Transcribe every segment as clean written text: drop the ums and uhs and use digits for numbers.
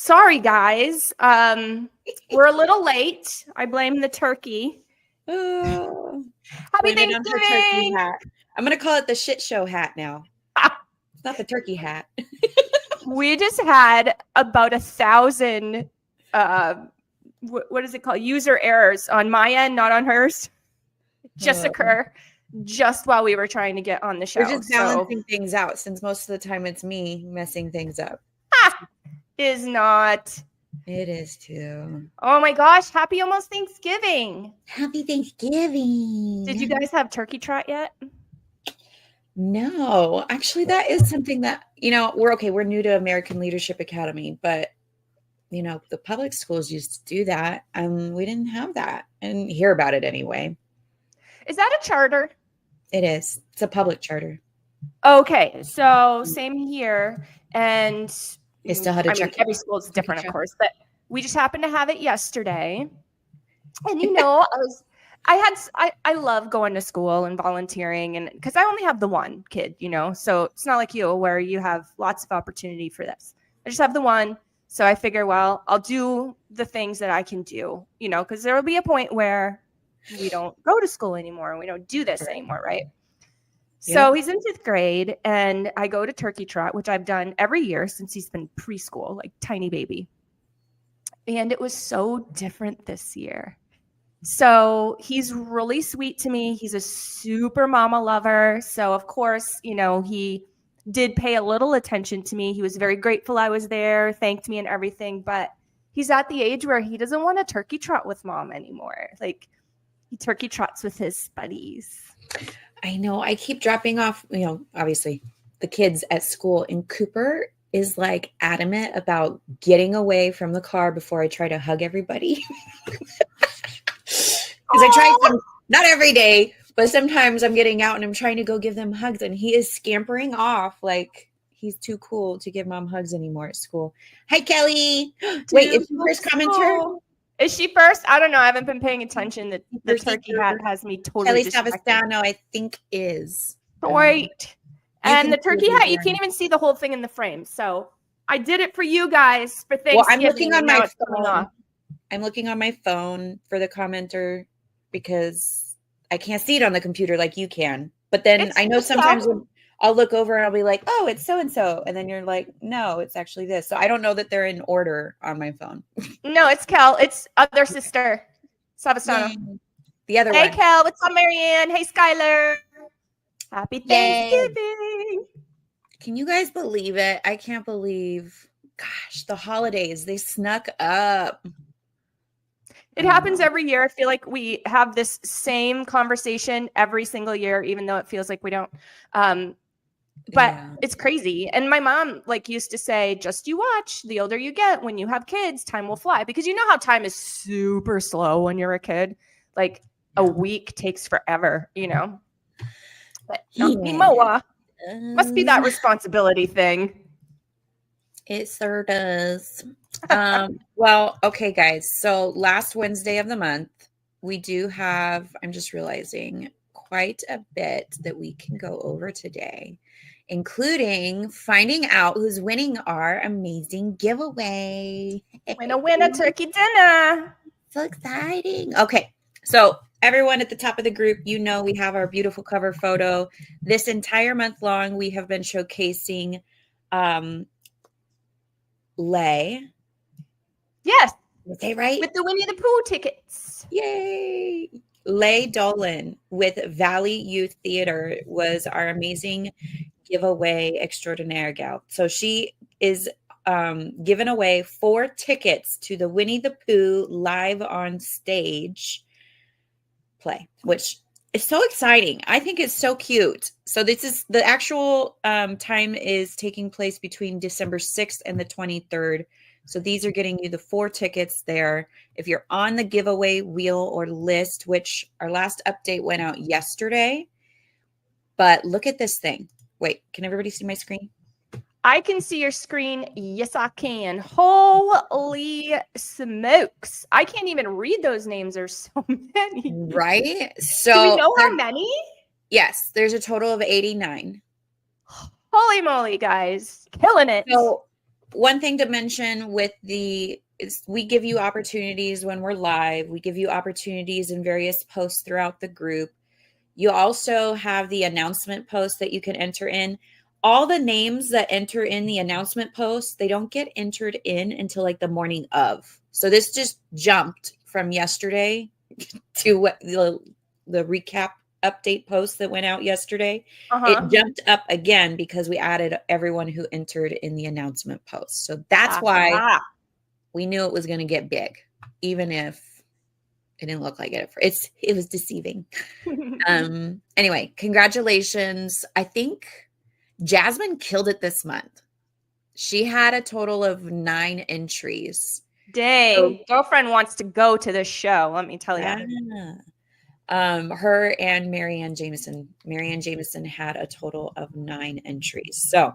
Sorry, guys. We're a little late. I blame the turkey. Happy Blame it on her turkey Thanksgiving! hat. I'm going to call it the shit show hat now. It's not the turkey hat. We just had about 1,000, what is it called? User errors on my end, not on hers. Just occur just while we were trying to get on the show. We're just balancing things out since most of the time it's me messing things up. Is not. It is too. Oh my gosh. Happy almost Thanksgiving. Happy Thanksgiving. Did you guys have turkey trot yet? No, actually, that is something that, we're new to American Leadership Academy, but, the public schools used to do that. And we didn't have that and hear about it anyway. Is that a charter? It is. It's a public charter. Okay. So same here. And they still had to check. Every school is different, of course, but we just happened to have it yesterday. And, I love going to school and volunteering, and because I only have the one kid, so it's not like you where you have lots of opportunity for this. I just have the one. So I figure, well, I'll do the things that I can do, because there will be a point where we don't go to school anymore. We don't do this anymore. Right. Yeah. So he's in 5th grade and I go to turkey trot, which I've done every year since he's been preschool, like tiny baby. And it was so different this year. So he's really sweet to me. He's a super mama lover. So of course, he did pay a little attention to me. He was very grateful I was there, thanked me and everything. But he's at the age where he doesn't want to turkey trot with mom anymore. Like he turkey trots with his buddies. I know. I keep dropping off, obviously the kids at school, and Cooper is like adamant about getting away from the car before I try to hug everybody. Because I try some, not every day, but sometimes I'm getting out and I'm trying to go give them hugs, and he is scampering off like he's too cool to give mom hugs anymore at school. Hi, Kelly. Wait, is she first commenter? Is she first? I don't know. I haven't been paying attention. The turkey hat has me totally distracted. Kelly Savastano, I think, is. Right. And the turkey hat, you can't even see the whole thing in the frame. So I did it for you guys for Thanksgiving. Well, I'm looking on my phone. I'm looking on my phone for the commenter because I can't see it on the computer like you can. But then I know sometimes when I'll look over and I'll be like, oh, it's so-and-so. And then you're like, no, it's actually this. So I don't know that they're in order on my phone. No, it's Kel. It's other sister, Savastano. The other one. Hey, Kel. What's up, Marianne? Hey, Skylar. Happy Thanksgiving. Can you guys believe it? I can't believe, gosh, the holidays, they snuck up. It happens every year. I feel like we have this same conversation every single year, even though it feels like we don't. But it's crazy. And my mom used to say, just you watch, the older you get, when you have kids, time will fly. Because you know how time is super slow when you're a kid. Like a week takes forever, But not anymore. Must be that responsibility thing. It sure does. Well, okay, guys. So last Wednesday of the month, we do have, I'm just realizing, quite a bit that we can go over today, including finding out who's winning our amazing giveaway. Win a turkey dinner. So exciting. Okay. So everyone at the top of the group, we have our beautiful cover photo. This entire month long, we have been showcasing Leigh. Yes. Is that right? With the Winnie-the-Pooh tickets. Yay. Leigh Dolan with Valley Youth Theater was our amazing giveaway extraordinaire gal. So she is giving away 4 tickets to the Winnie-the-Pooh live on stage play, which is so exciting. I think it's so cute. So this is the actual time is taking place between December 6th and the 23rd. So these are getting you the 4 tickets there. If you're on the giveaway wheel or list, which our last update went out yesterday, but look at this thing. Wait, can everybody see my screen? I can see your screen. Yes, I can. Holy smokes. I can't even read those names. There's so many. Right? So do we know how many? Yes, there's a total of 89. Holy moly, guys. Killing it. So one thing to mention with is we give you opportunities when we're live. We give you opportunities in various posts throughout the group. You also have the announcement post that you can enter in. All the names that enter in the announcement post, they don't get entered in until like the morning of. So this just jumped from yesterday to what the recap update post that went out yesterday. It jumped up again because we added everyone who entered in the announcement post. So that's why we knew it was going to get big, even if it didn't look like it. It was deceiving. Anyway, congratulations. I think Jasmine killed it this month. She had a total of 9 entries. Dang, so, girlfriend wants to go to this show. Let me tell you. Her and Marianne Jameson. Marianne Jameson had a total of 9 entries. So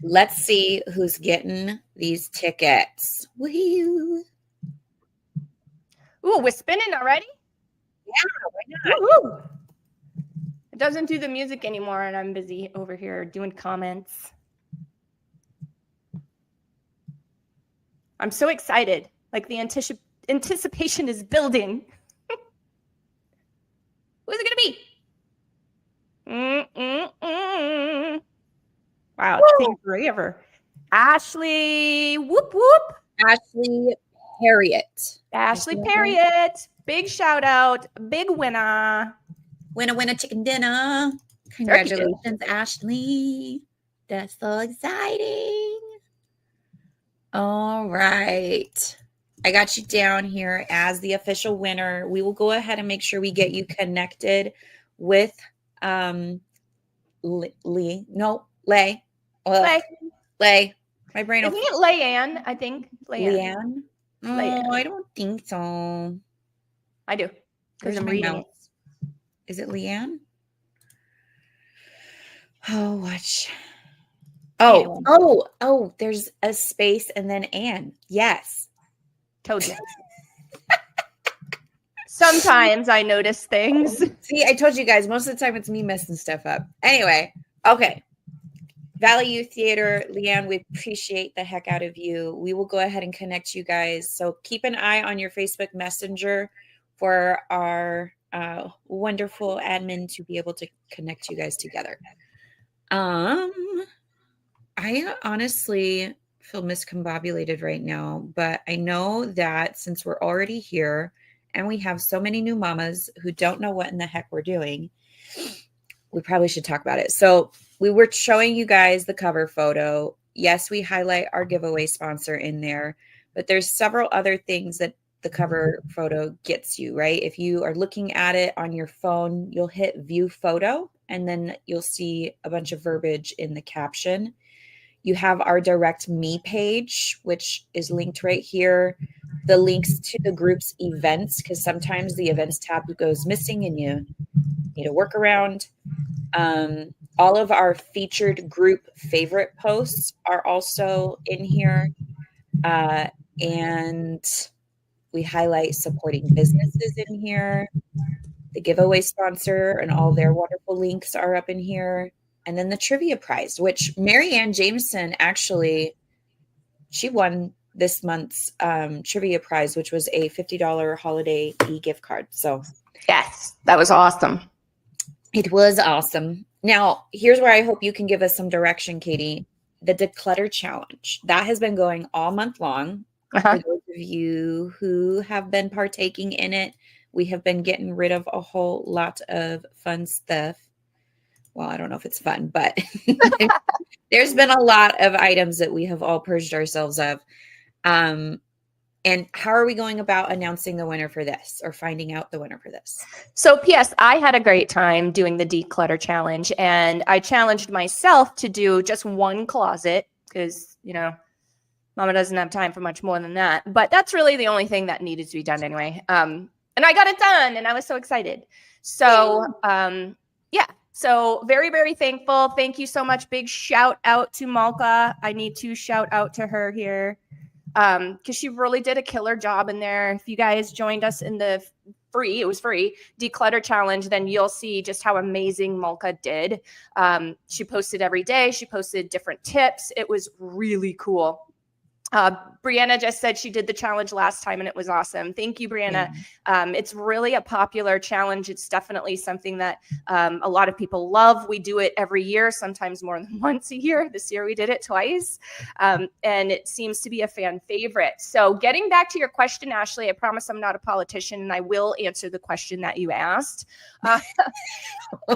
let's see who's getting these tickets. Woo-hoo. Ooh, we're spinning already? Yeah, why not? Woo-hoo. It doesn't do the music anymore, and I'm busy over here doing comments. I'm so excited. Like the anticipation is building. Who's it gonna be? Wow, it's taking forever. Ashley, whoop whoop. Ashley Harriet. Ashley Harriet. Big shout out. Big winner. Winner chicken dinner. Congratulations, Ashley. That's so exciting. All right. I got you down here as the official winner. We will go ahead and make sure we get you connected with Leigh. No, Leigh. Leigh. My brain. Isn't it Leigh-Ann? I think. Leigh-Ann? Oh, I don't think so. I do. Because I'm reading it. Is it Leigh-Ann? Oh, watch. Oh, there's a space and then Ann. Yes. Told you. Sometimes I notice things. See, I told you guys, most of the time it's me messing stuff up. Anyway, okay. Valley Youth Theater, Leanne, we appreciate the heck out of you. We will go ahead and connect you guys. So keep an eye on your Facebook Messenger for our wonderful admin to be able to connect you guys together. I honestly feel miscombobulated right now, but I know that since we're already here and we have so many new mamas who don't know what in the heck we're doing, we probably should talk about it. So we were showing you guys the cover photo. Yes, we highlight our giveaway sponsor in there, but there's several other things that the cover photo gets you, right? If you are looking at it on your phone, you'll hit view photo and then you'll see a bunch of verbiage in the caption. You have our direct me page, which is linked right here. The links to the group's events, because sometimes the events tab goes missing and you need a workaround. All of our featured group favorite posts are also in here. And we highlight supporting businesses in here. The giveaway sponsor and all their wonderful links are up in here. And then the trivia prize, which Marianne Jameson actually, she won this month's trivia prize, which was a $50 holiday e-gift card. So yes, that was awesome. It was awesome. Now, here's where I hope you can give us some direction, Katie. The Declutter Challenge. That has been going all month long. For those of you who have been partaking in it, we have been getting rid of a whole lot of fun stuff. Well, I don't know if it's fun, but there's been a lot of items that we have all purged ourselves of. And how are we going about announcing the winner for this or finding out the winner for this? So P.S. I had a great time doing the Declutter Challenge, and I challenged myself to do just one closet because, you know, Mama doesn't have time for much more than that. But that's really the only thing that needed to be done anyway. And I got it done, and I was so excited. So, yeah. So very, very thankful. Thank you so much. Big shout out to Malka. I need to shout out to her here because she really did a killer job in there. If you guys joined us in the free. It was free declutter challenge. Then you'll see just how amazing Malka did. She posted every day. She posted different tips. It was really cool. Brianna just said she did the challenge last time and it was awesome. Thank you, Brianna. It's really a popular challenge. It's definitely something that a lot of people love. We do it every year, sometimes more than once a year. This year we did it twice, and it seems to be a fan favorite. So getting back to your question, Ashley, I promise I'm not a politician and I will answer the question that you asked.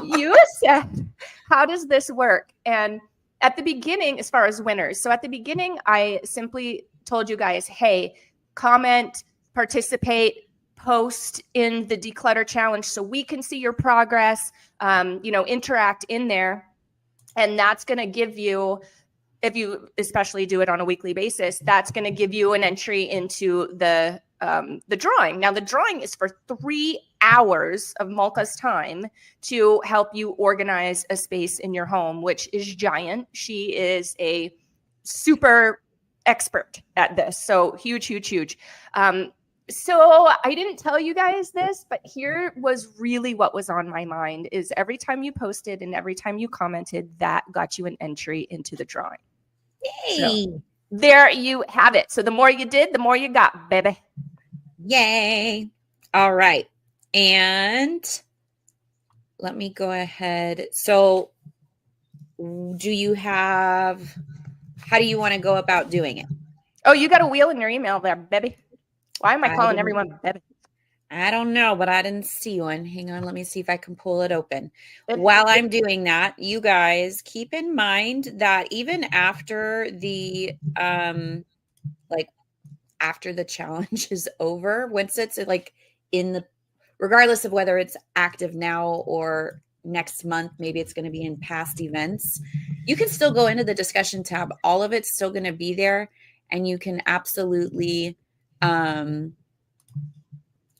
You said, how does this work? And at the beginning, as far as winners, so at the beginning, I simply told you guys, hey, comment, participate, post in the declutter challenge so we can see your progress, interact in there. And that's going to give you, if you especially do it on a weekly basis, that's going to give you an entry into the drawing. Now, the drawing is for 3 hours of Malka's time to help you organize a space in your home, which is giant. She is a super expert at this. So huge, huge, huge. So I didn't tell you guys this, but here was really what was on my mind is every time you posted and every time you commented, that got you an entry into the drawing. Yay. So there you have it. So the more you did, the more you got, baby. Yay. All right. And let me go ahead. So how do you want to go about doing it? Oh, you got a wheel in your email there, baby. Why am I calling everyone baby? I don't know, but I didn't see one. Hang on. Let me see if I can pull it open. While I'm doing that, you guys keep in mind that even after the, after the challenge is over, once it's like regardless of whether it's active now or next month, maybe it's going to be in past events, you can still go into the discussion tab. All of it's still going to be there and you can absolutely,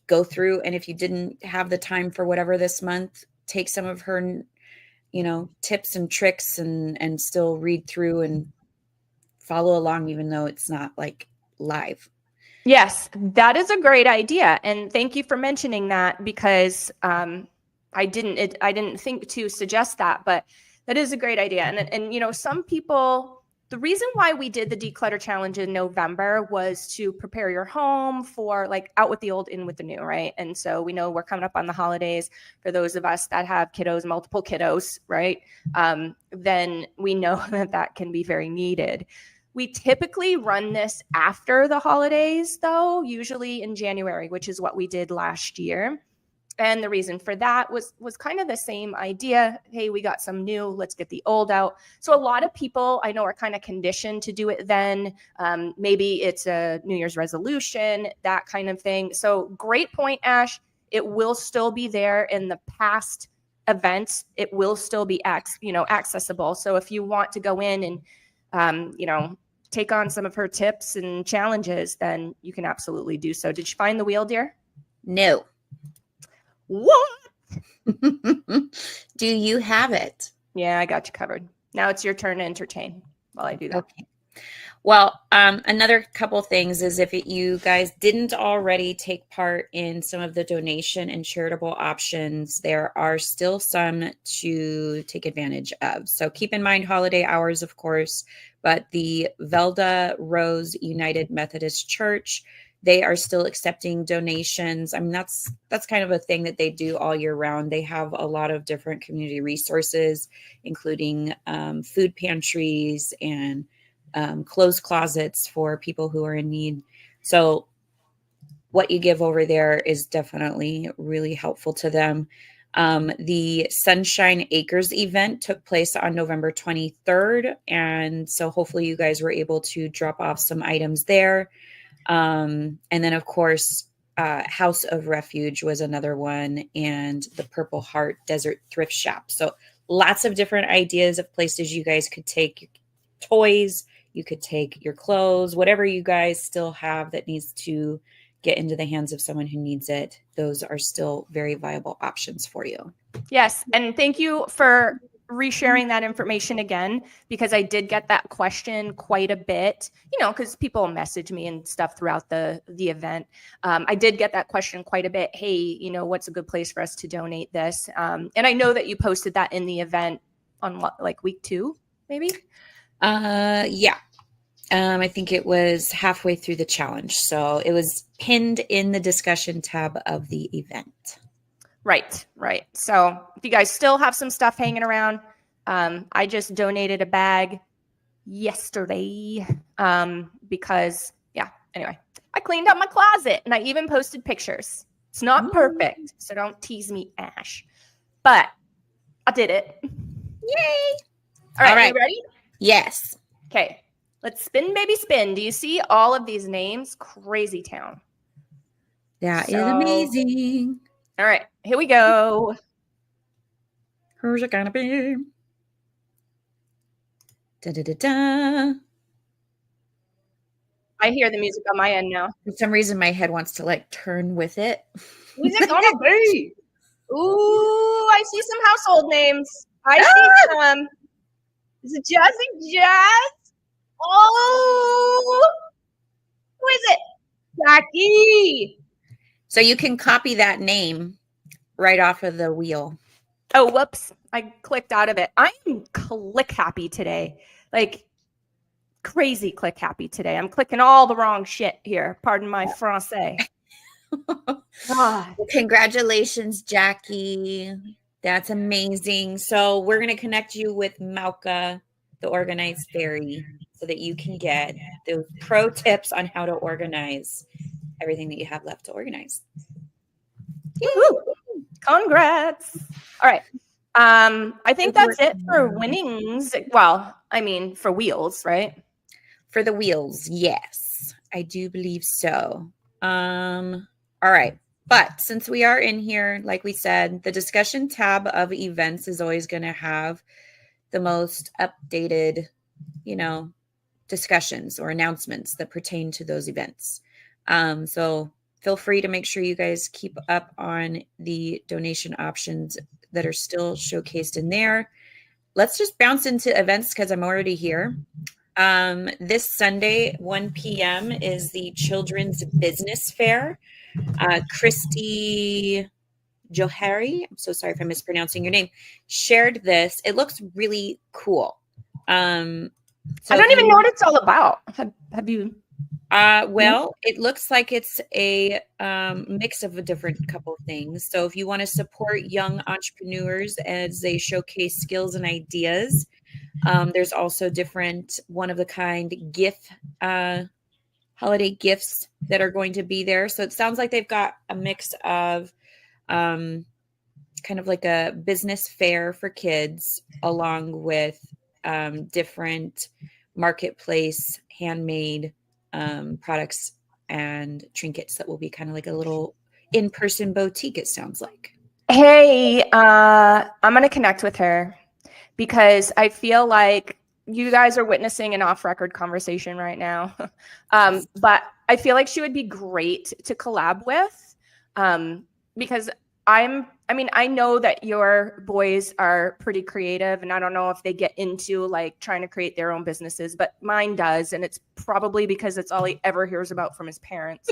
go through. And if you didn't have the time for whatever this month, take some of her, tips and tricks and still read through and follow along, even though it's not like live. Yes, that is a great idea. And thank you for mentioning that because I didn't think to suggest that, but that is a great idea. And some people, the reason why we did the declutter challenge in November was to prepare your home for like out with the old, in with the new, right? And so we know we're coming up on the holidays for those of us that have kiddos, multiple kiddos, right? Then we know that can be very needed. We typically run this after the holidays, though, usually in January, which is what we did last year. And the reason for that was kind of the same idea. Hey, we got some new, let's get the old out. So a lot of people I know are kind of conditioned to do it then. Maybe it's a New Year's resolution, that kind of thing. So great point, Ash. It will still be there in the past events. It will still be accessible. So if you want to go in and, take on some of her tips and challenges, then you can absolutely do so. Did you find the wheel, dear? No. What? Do you have it? Yeah, I got you covered. Now it's your turn to entertain while I do that. Okay. Well, another couple things is if you guys didn't already take part in some of the donation and charitable options, there are still some to take advantage of. So keep in mind holiday hours, of course, but the Velda Rose United Methodist Church, they are still accepting donations. I mean, that's kind of a thing that they do all year round. They have a lot of different community resources, including food pantries and clothes closets for people who are in need. So what you give over there is definitely really helpful to them. The Sunshine Acres event took place on November 23rd. And so hopefully you guys were able to drop off some items there. And then, of course, House of Refuge was another one, and the Purple Heart Desert Thrift Shop. So lots of different ideas of places you guys could take your toys, you could take your clothes, whatever you guys still have that needs to get into the hands of someone who needs it. Those are still very viable options for you. Yes. And thank you for resharing that information again, because I did get that question quite a bit, because people message me and stuff throughout the event. I did get that question quite a bit. Hey, what's a good place for us to donate this? And I know that you posted that in the event on like week 2, maybe? Yeah. I think it was halfway through the challenge. So it was pinned in the discussion tab of the event. Right. So if you guys still have some stuff hanging around, I just donated a bag yesterday because, anyway, I cleaned up my closet and I even posted pictures. It's not perfect, so don't tease me, Ash. But I did it. Yay! All right. You ready? Yes. Okay. Let's spin, baby, spin. Do you see all of these names? Crazy town. That is amazing. All right. Here we go. Who's it gonna be? Da, da, da, da. I hear the music on my end now. For some reason, my head wants to turn with it. Who's it gonna be? Ooh, I see some household names. I see some. Is it Jazz? Oh, who is it? Jackie. So you can copy that name right off of the wheel. Oh, whoops. I clicked out of it. I'm click happy today. Crazy click happy today. I'm clicking all the wrong shit here. Pardon my français. Well, congratulations, Jackie. That's amazing. So we're going to connect you with Malka, the organized fairy, so that you can get those pro tips on how to organize everything that you have left to organize. Woo-hoo. Congrats. All right. I think that's it for winnings. Well, I mean, for wheels, right? For the wheels, yes. I do believe so. All right. But since we are in here, like we said, the discussion tab of events is always going to have the most updated, discussions or announcements that pertain to those events. So feel free to make sure you guys keep up on the donation options that are still showcased in there. Let's just bounce into events because I'm already here. This Sunday, 1 p.m. is the Children's Business Fair. Christy Johari, I'm so sorry if I'm mispronouncing your name, shared this. It looks really cool. I don't even know what it's all about. Have you? Well, it looks like it's a mix of a different couple of things. So if you want to support young entrepreneurs as they showcase skills and ideas, there's also different one-of-a-kind gift holiday gifts that are going to be there. So it sounds like they've got a mix of kind of like a business fair for kids, along with different marketplace handmade products and trinkets that will be kind of like a little in-person boutique, it sounds like. Hey, I'm going to connect with her because I feel like you guys are witnessing an off-record conversation right now. But I feel like she would be great to collab with because I know that your boys are pretty creative, and I don't know if they get into trying to create their own businesses, but mine does. And it's probably because it's all he ever hears about from his parents.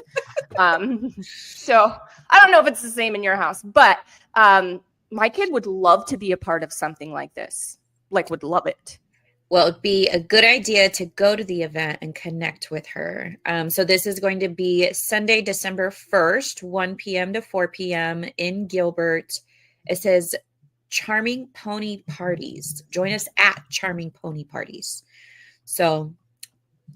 So I don't know if it's the same in your house, but my kid would love to be a part of something like this, would love it. Well, it'd be a good idea to go to the event and connect with her. So this is going to be Sunday, December 1st, 1 p.m. to 4 p.m. in Gilbert. It says Charming Pony Parties. Join us at Charming Pony Parties. So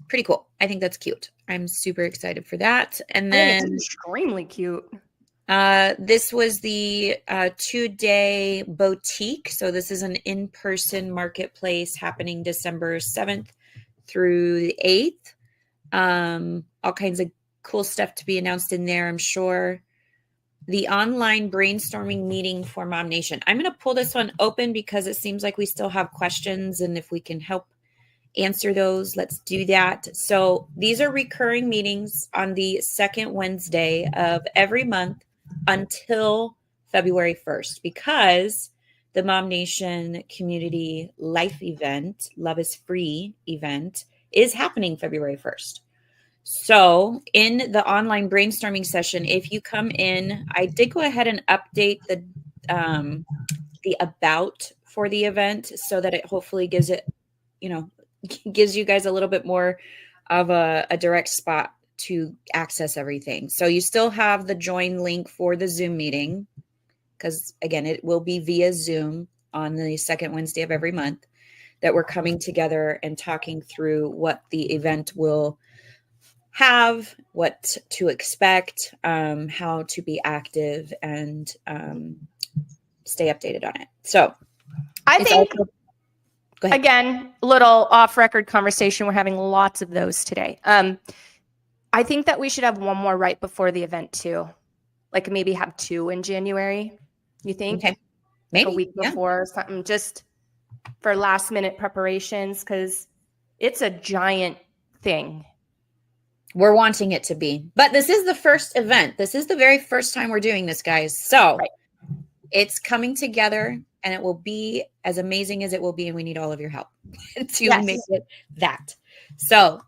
pretty cool. I think that's cute. I'm super excited for that. And then it's extremely cute. This was the 2-day boutique. So this is an in-person marketplace happening December 7th through the 8th. All kinds of cool stuff to be announced in there, I'm sure. The online brainstorming meeting for Mom Nation. I'm going to pull this one open because it seems like we still have questions, and if we can help answer those, let's do that. So these are recurring meetings on the second Wednesday of every month until February 1st, because the Mom Nation Community Life event, Love is Free event, is happening February 1st. So in the online brainstorming session, if you come in, I did go ahead and update the about for the event so that it hopefully gives it, gives you guys a little bit more of a direct spot to access everything. So you still have the join link for the Zoom meeting, because again, it will be via Zoom on the second Wednesday of every month that we're coming together and talking through what the event will have, what to expect, how to be active, and stay updated on it. So I think, again, little off-record conversation. We're having lots of those today. I think that we should have one more right before the event too. Like maybe have 2 in January. You think? Okay. Maybe like a week before or something, just for last minute preparations, because it's a giant thing. We're wanting it to be. But this is the first event. This is the very first time we're doing this, guys. So it's coming together, and it will be as amazing as it will be. And we need all of your help to make it that. So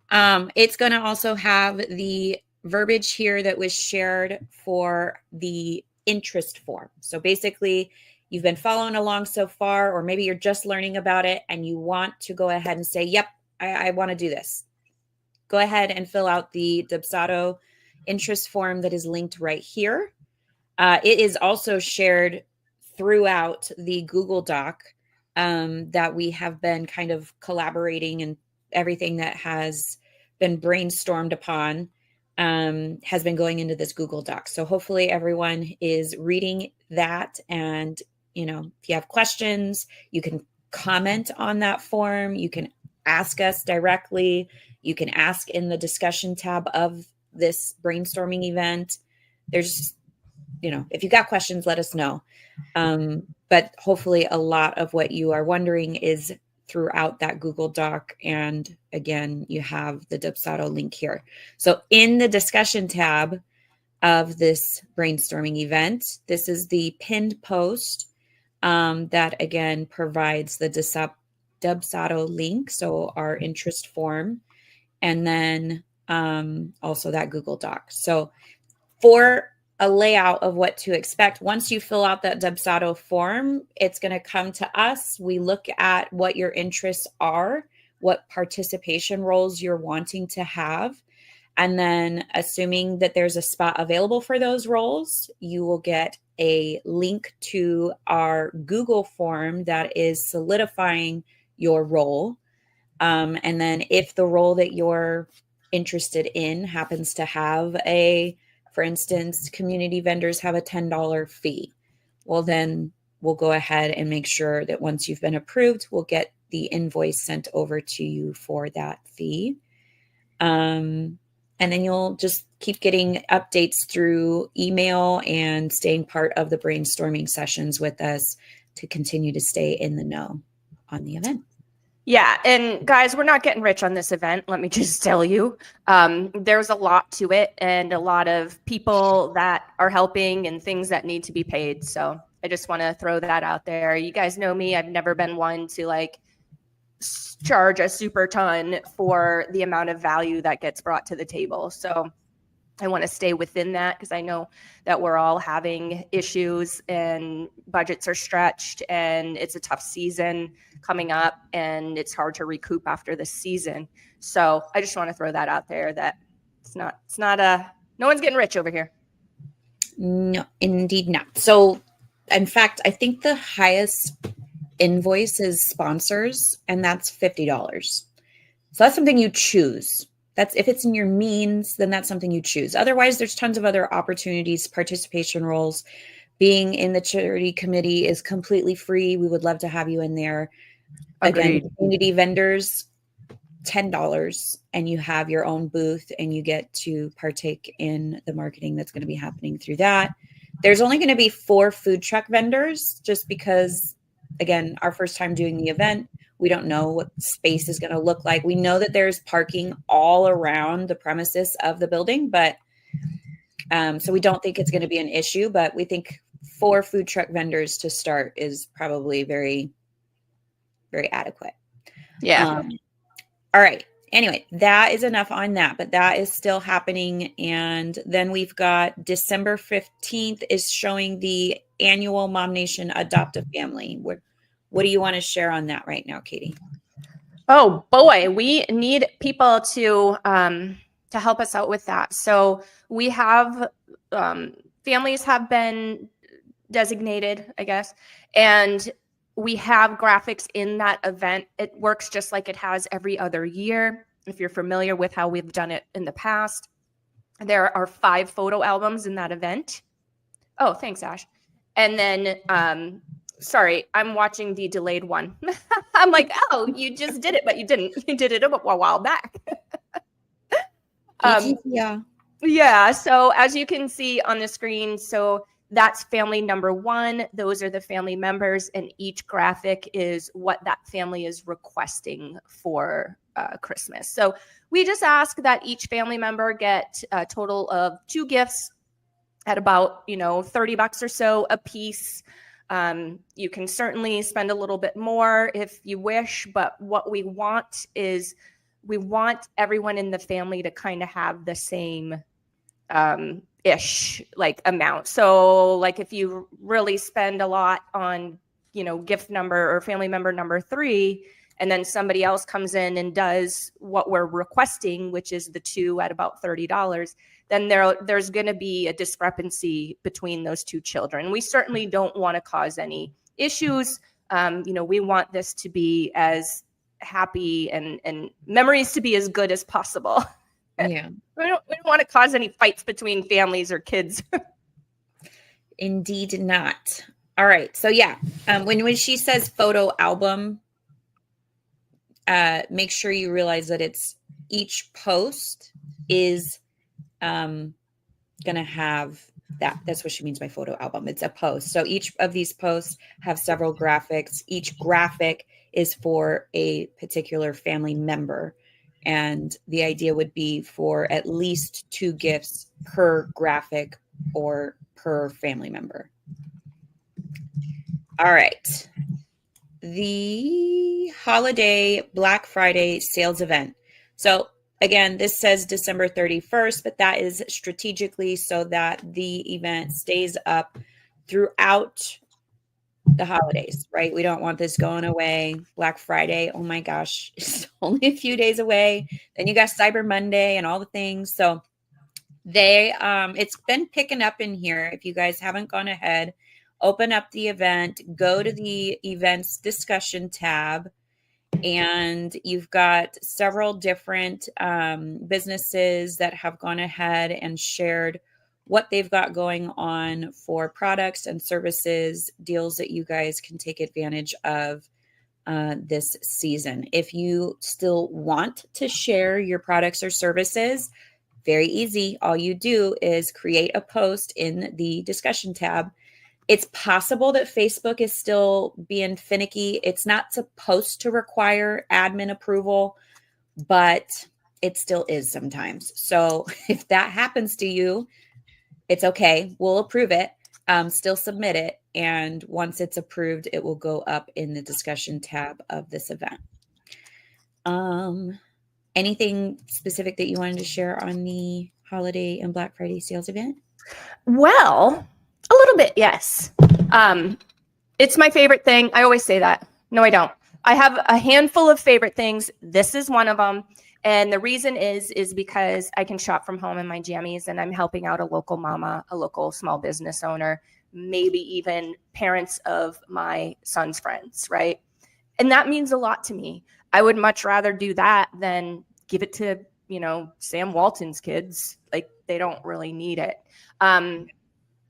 it's going to also have the verbiage here that was shared for the interest form. So basically, you've been following along so far, or maybe you're just learning about it and you want to go ahead and say, yep, I want to do this. Go ahead and fill out the 𝒊𝒏𝒐𝒏𝒔 interest form that is linked right here. It is also shared throughout the Google Doc that we have been kind of collaborating, and everything that has been brainstormed upon has been going into this Google Doc. So hopefully everyone is reading that. And, if you have questions, you can comment on that form. You can ask us directly. You can ask in the discussion tab of this brainstorming event. There's, if you got questions, let us know. But hopefully a lot of what you are wondering is throughout that Google Doc. And again, you have the 𝒊𝒏𝒐𝒏𝒔 link here. So in the discussion tab of this brainstorming event, this is the pinned post that again provides the 𝒊𝒏𝒐𝒏𝒔 link, so our interest form, and then also that Google Doc. So for a layout of what to expect, once you fill out that 𝒊𝒏𝒐𝒏𝒔 form, it's going to come to us. We look at what your interests are, what participation roles you're wanting to have. And then assuming that there's a spot available for those roles, you will get a link to our Google form that is solidifying your role. And then if the role that you're interested in happens to have for instance, community vendors have a $10 fee. Well, then we'll go ahead and make sure that once you've been approved, we'll get the invoice sent over to you for that fee. And then you'll just keep getting updates through email and staying part of the brainstorming sessions with us to continue to stay in the know on the event. Yeah. And guys, we're not getting rich on this event. Let me just tell you, there's a lot to it and a lot of people that are helping and things that need to be paid. So I just want to throw that out there. You guys know me. I've never been one to charge a super ton for the amount of value that gets brought to the table. So I want to stay within that, because I know that we're all having issues and budgets are stretched and it's a tough season coming up and it's hard to recoup after this season. So I just want to throw that out there, that no one's getting rich over here. No, indeed not. So in fact, I think the highest invoice is sponsors, and that's $50. So that's something you choose. That's if it's in your means, then that's something you choose. Otherwise, there's tons of other opportunities, participation roles. Being in the charity committee is completely free. We would love to have you in there. Agreed. Again, community vendors, $10, and you have your own booth and you get to partake in the marketing that's going to be happening through that. There's only going to be 4 food truck vendors, just because, again, our first time doing the event. We don't know what space is going to look like. We know that there's parking all around the premises of the building, but so we don't think it's going to be an issue, but we think 4 food truck vendors to start is probably very, very adequate. Yeah. All right. Anyway, that is enough on that, but that is still happening. And then we've got December 15th is showing the annual MOMnation Adopt a Family. What do you want to share on that right now, Katie? Oh boy, we need people to help us out with that. So we have families have been designated, I guess, and we have graphics in that event. It works just like it has every other year. If you're familiar with how we've done it in the past, there are 5 photo albums in that event. Oh, thanks, Ash. And then, sorry, I'm watching the delayed one. I'm like, oh, you just did it, but you didn't. You did it a while back. Yeah. Yeah. So as you can see on the screen, so that's family number 1. Those are the family members, and each graphic is what that family is requesting for Christmas. So we just ask that each family member get a total of 2 gifts at about, $30 or so a piece. You can certainly spend a little bit more if you wish, but what we want is we want everyone in the family to kind of have the same ish like amount. So like if you really spend a lot on, gift number or family member number 3, and then somebody else comes in and does what we're requesting, which is the 2 at about $30, then there's going to be a discrepancy between those 2 children. We certainly don't want to cause any issues. We want this to be as happy and memories to be as good as possible. Yeah. We don't want to cause any fights between families or kids. Indeed not. All right. So yeah, when she says photo album, make sure you realize that it's each post is going to have that. That's what she means by photo album. It's a post. So each of these posts have several graphics. Each graphic is for a particular family member. And the idea would be for at least 2 gifts per graphic or per family member. All right. The holiday Black Friday sales event. So again, this says December 31st, but that is strategically so that the event stays up throughout the holidays, right? We don't want this going away. Black Friday, oh my gosh, it's only a few days away. Then you got Cyber Monday and all the things. So it's been picking up in here. If you guys haven't gone ahead, open up the event, go to the events discussion tab, and you've got several different businesses that have gone ahead and shared what they've got going on for products and services, deals that you guys can take advantage of this season. If you still want to share your products or services, very easy. All you do is create a post in the discussion tab. It's possible that Facebook is still being finicky. It's not supposed to require admin approval, but it still is sometimes. So if that happens to you, it's okay. We'll approve it, still submit it. And once it's approved, it will go up in the discussion tab of this event. Anything specific that you wanted to share on the holiday and Black Friday sales event? Well, a little bit, yes. It's my favorite thing. I always say that. No, I don't. I have a handful of favorite things. This is one of them. And the reason is because I can shop from home in my jammies, and I'm helping out a local mama, a local small business owner, maybe even parents of my son's friends, right? And that means a lot to me. I would much rather do that than give it to, Sam Walton's kids. Like, they don't really need it.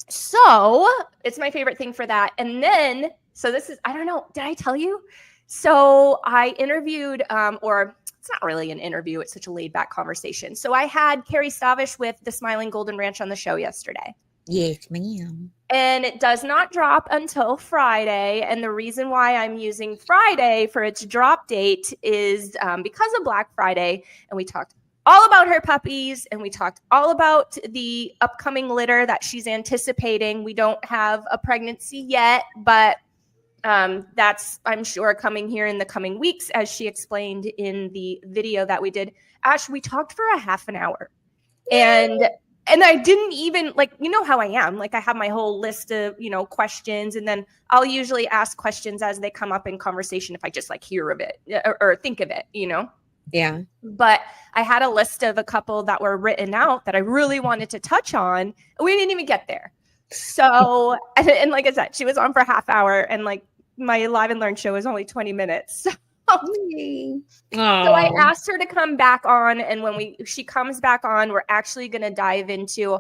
So it's my favorite thing for that. And then, so this is, I don't know, did I tell you? So I interviewed, or it's not really an interview, it's such a laid back conversation. So I had Carrie Stavish with the Smiling Golden Ranch on the show yesterday. Yes, ma'am. And it does not drop until Friday. And the reason why I'm using Friday for its drop date is because of Black Friday. And we talked all about her puppies, and we talked all about the upcoming litter that she's anticipating. We don't have a pregnancy yet, but that's, I'm sure, coming here in the coming weeks, as she explained in the video that we did. Ash, we talked for a half an hour. And I didn't even, like, you know how I am. Like, I have my whole list of, questions, and then I'll usually ask questions as they come up in conversation if I just, like, hear of it or think of it, Yeah. But I had a list of a couple that were written out that I really wanted to touch on. We didn't even get there. So, and like I said, she was on for a half hour, and like my Live and Learn show is only 20 minutes. So I asked her to come back on, and when she comes back on, we're actually going to dive into,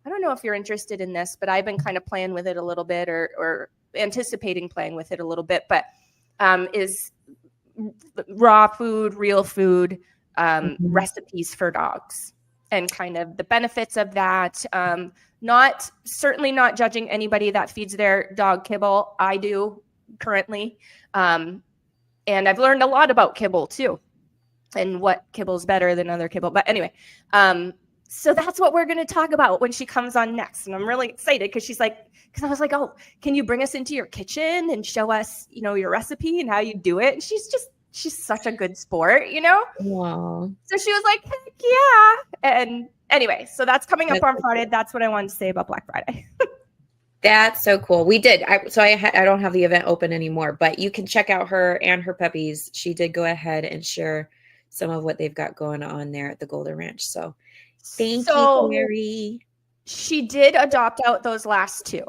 I don't know if you're interested in this, but I've been kind of playing with it a little bit, or anticipating playing with it a little bit, but is raw food, real food, recipes for dogs, and kind of the benefits of that. Certainly not judging anybody that feeds their dog kibble. I do currently. And I've learned a lot about kibble too, and what kibble's better than other kibble. But anyway, so that's what we're going to talk about when she comes on next. And I'm really excited because I was like, oh, can you bring us into your kitchen and show us, your recipe and how you do it? And she's such a good sport, Wow. So she was like, heck yeah. And anyway, so that's coming up on Friday. That's what I wanted to say about Black Friday. That's so cool. We did. I don't have the event open anymore, but you can check out her and her puppies. She did go ahead and share some of what they've got going on there at the Golden Ranch. So thank you, Mary. She did adopt out those last two.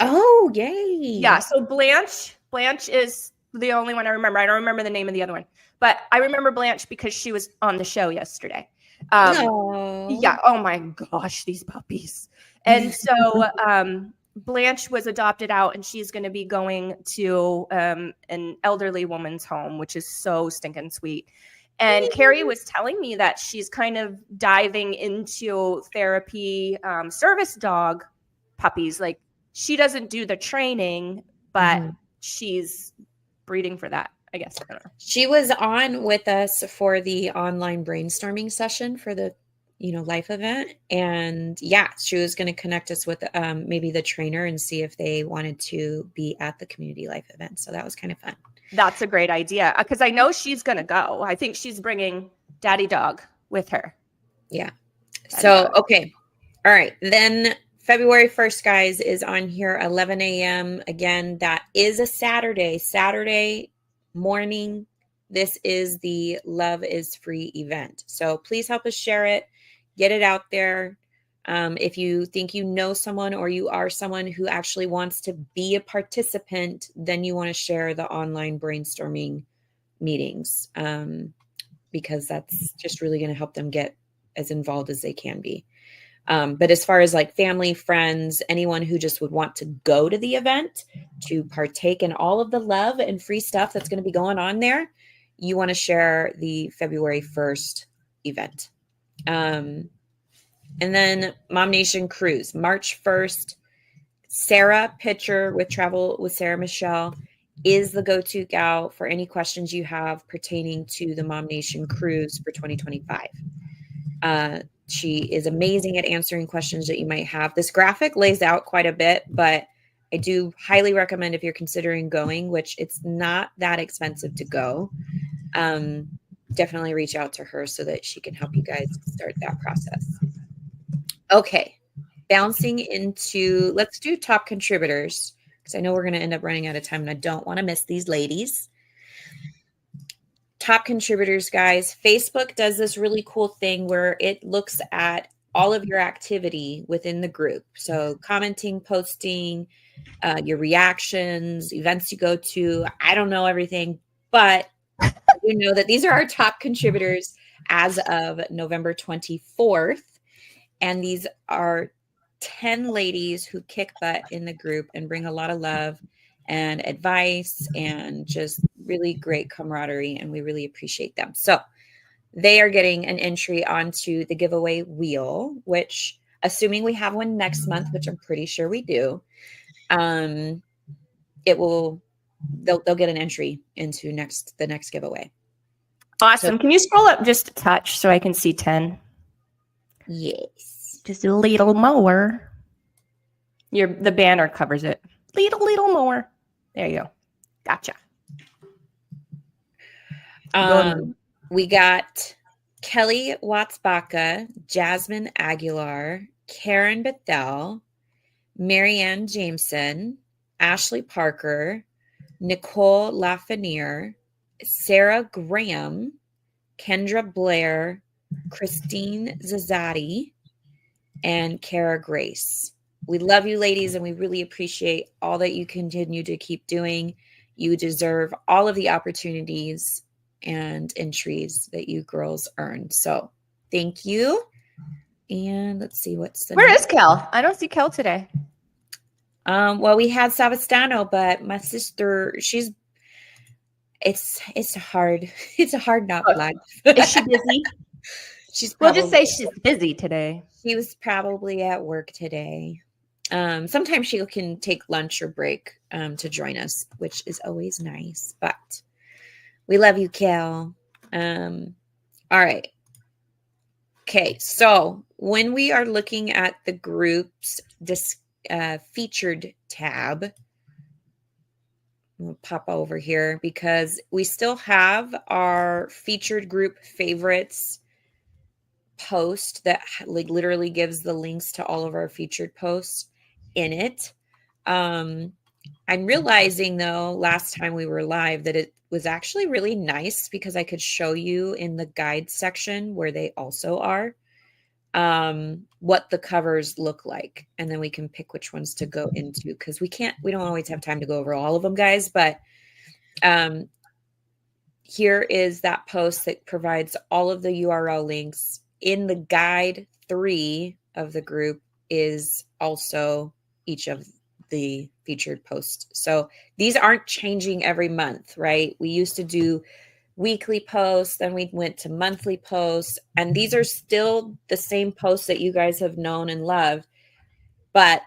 Oh, yay. Yeah. So Blanche is the only one I remember. I don't remember the name of the other one, but I remember Blanche because she was on the show yesterday. Yeah. Oh my gosh, these puppies. And so, Blanche was adopted out, and she's going to be going to an elderly woman's home, which is so stinking sweet. And Carrie was telling me that she's kind of diving into therapy, service dog puppies. Like, she doesn't do the training, but she's breeding for that, I guess. I don't know. She was on with us for the online brainstorming session for the life event. And yeah, she was going to connect us with maybe the trainer and see if they wanted to be at the community life event. So that was kind of fun. That's a great idea, because I know she's going to go. I think she's bringing Daddy Dog with her. Yeah. Okay. All right. Then February 1st, guys, is on here, 11 a.m. Again, that is a Saturday morning. This is the Love is Free event. So please help us share it. Get it out there. If you think you know someone, or you are someone who actually wants to be a participant, then you want to share the online brainstorming meetings, because that's just really going to help them get as involved as they can be. But as far as like family, friends, anyone who just would want to go to the event to partake in all of the love and free stuff that's going to be going on there, you want to share the February 1st event. And then MOMnation Cruise, March 1st. Sarah Pitcher with Travel with Sarah Michelle is the go-to gal for any questions you have pertaining to the MOMnation Cruise for 2025. She is amazing at answering questions that you might have. This graphic lays out quite a bit, but I do highly recommend, if you're considering going, which it's not that expensive to go, definitely reach out to her so that she can help you guys start that process. Okay, bouncing into, let's do top contributors, because I know we're going to end up running out of time and I don't want to miss these ladies. Top contributors, guys. Facebook does this really cool thing where it looks at all of your activity within the group. So commenting, posting, your reactions, events you go to. I don't know everything, but you know that these are our top contributors as of November 24th. And these are 10 ladies who kick butt in the group and bring a lot of love and advice and just really great camaraderie. And we really appreciate them. So they are getting an entry onto the giveaway wheel, which, assuming we have one next month, which I'm pretty sure we do, they'll get an entry into the next giveaway. Awesome. Can you scroll up just a touch so I can see 10? Yes. Just a little more. The banner covers it. Little more. There you go. Gotcha. We got Kelly 𝒂𝒂𝒂𝒚, Jasmine Aguilar, Karen Bethel, Marianne Jameson, Ashley Parker, Nicole Lafreniere, Sarah Graham, Kendra Blair, Christine Zazzati, and Kara Grace. We love you, ladies, and we really appreciate all that you continue to keep doing. You deserve all of the opportunities and entries that you girls earn. So thank you. And let's see what's the Where is Kel? I don't see Kel today. Well, we had Savastano, but my sister, it's hard. It's a hard knock life. Is she busy? We'll just say she's busy today. She was probably at work today. Sometimes she can take lunch or break to join us, which is always nice. But we love you, Kel. All right. Okay, so when we are looking at the groups featured tab, we'll pop over here because we still have our featured group favorites post that like literally gives the links to all of our featured posts in it. I'm realizing though, last time we were live that it was actually really nice because I could show you in the guide section where they also are what the covers look like. And then we can pick which ones to go into because we don't always have time to go over all of them, guys. But here is that post that provides all of the URL links. In the guide 3 of the group is also each of the featured posts. So these aren't changing every month, right? We used to do weekly posts, then we went to monthly posts, and these are still the same posts that you guys have known and loved, but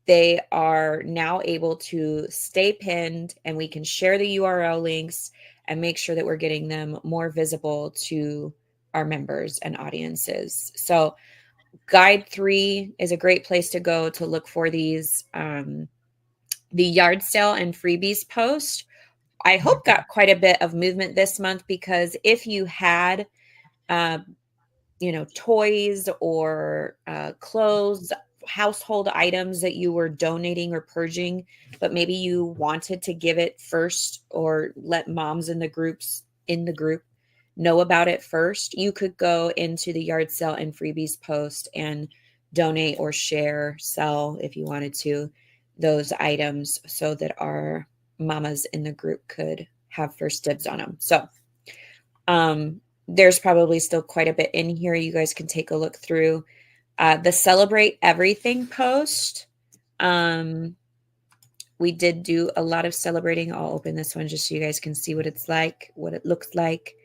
they are now able to stay pinned and we can share the URL links and make sure that we're getting them more visible to our members and audiences. So guide 3 is a great place to go to look for these. The yard sale and freebies post, I hope got quite a bit of movement this month because if you had, toys or clothes, household items that you were donating or purging, but maybe you wanted to give it first or let moms in the group know about it first, you could go into the yard sale and freebies post and donate or share, sell if you wanted to, those items so that our mamas in the group could have first dibs on them. So there's probably still quite a bit in here. You guys can take a look through. The Celebrate Everything post. We did do a lot of celebrating. I'll open this one just so you guys can see what it's like, what it looks like.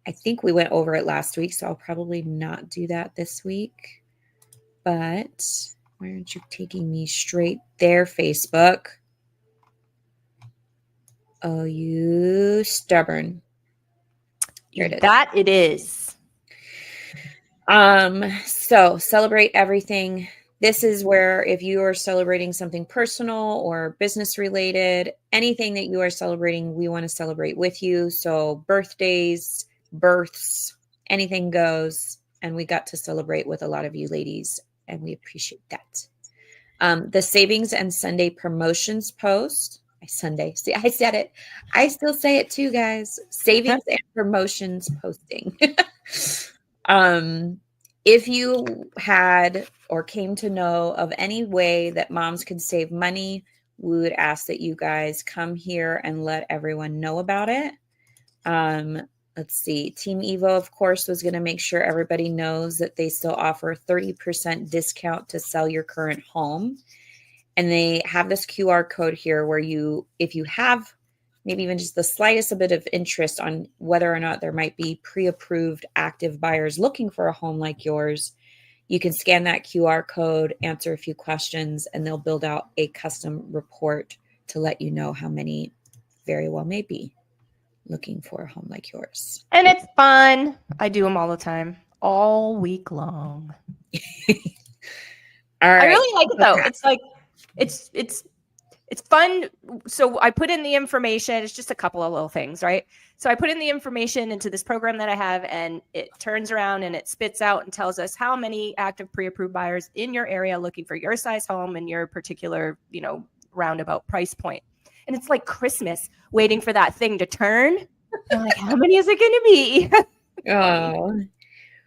I think we went over it last week, so I'll probably not do that this week. But why aren't you taking me straight there, Facebook? Oh, you stubborn. Here it is. That it is. So Celebrate Everything. This is where if you are celebrating something personal or business related, anything that you are celebrating, we want to celebrate with you. So birthdays, births, anything goes. And we got to celebrate with a lot of you ladies, and we appreciate that. The Savings and Sunday Promotions post. Sunday. See, I said it. I still say it too, guys. Savings and promotions posting. If you had or came to know of any way that moms could save money, we would ask that you guys come here and let everyone know about it. Let's see. Team Evo, of course, was going to make sure everybody knows that they still offer a 30% discount to sell your current home. And they have this QR code here where if you have maybe even just the slightest bit of interest on whether or not there might be pre-approved active buyers looking for a home like yours, you can scan that QR code, answer a few questions, and they'll build out a custom report to let you know how many very well may be. looking for a home like yours. And it's fun. I do them all the time, all week long. All right. I really like it though. It's like, it's fun. So I put in the information. It's just a couple of little things, right? So I put in the information into this program that I have, and it turns around and it spits out and tells us how many active pre-approved buyers in your area looking for your size home and your particular, roundabout price point. And it's like Christmas waiting for that thing to turn. I'm like, how many is it going to be? Oh,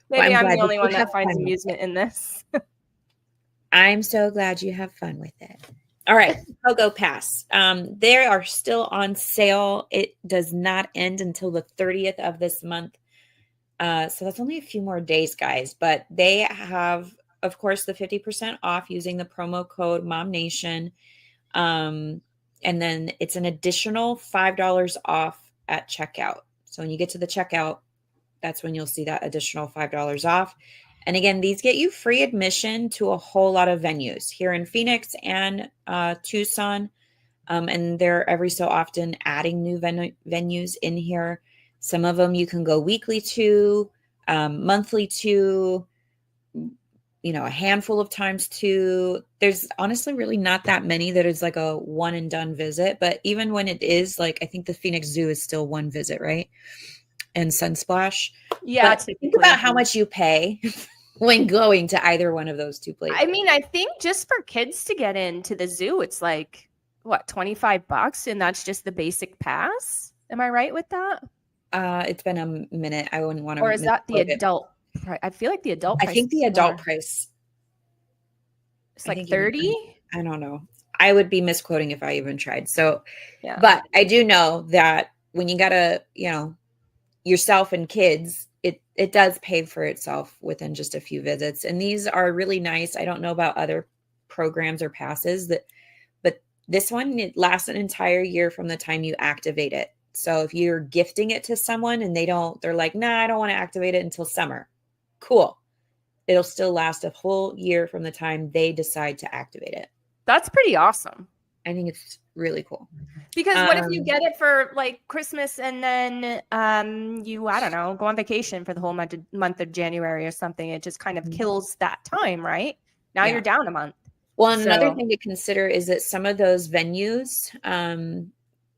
Maybe well, I'm the only one that finds amusement in this. I'm so glad you have fun with it. All right, Pogo Pass. They are still on sale. It does not end until the 30th of this month. So that's only a few more days, guys. But they have, of course, the 50% off using the promo code MOMnation. And then it's an additional $5 off at checkout. So when you get to the checkout, that's when you'll see that additional $5 off. And again, these get you free admission to a whole lot of venues here in Phoenix and Tucson. And they're every so often adding new venues in here. Some of them you can go weekly to, monthly to, a handful of times to. There's honestly really not that many that is like a one and done visit. But even when it is, like, I think the Phoenix Zoo is still one visit, right? And Sunsplash. Yeah. Think about how much you pay when going to either one of those two places. I mean, I think just for kids to get into the zoo, it's like, what, $25? And that's just the basic pass. Am I right with that? It's been a minute. I wouldn't want to. Or is that the adult price? I feel like the adult price. I think the adult price. It's like 30. I don't know. I would be misquoting if I even tried. So, yeah. But I do know that when you gotta, yourself and kids, it does pay for itself within just a few visits. And these are really nice. I don't know about other programs or passes but this one, it lasts an entire year from the time you activate it. So if you're gifting it to someone and they're like, nah, I don't want to activate it until summer. Cool. It'll still last a whole year from the time they decide to activate it. That's pretty awesome. I think it's really cool. Because what if you get it for like Christmas and then you, I don't know, go on vacation for the whole month of January or something? It just kind of kills that time, right? Now you're down a month. Well, and another thing to consider is that some of those venues,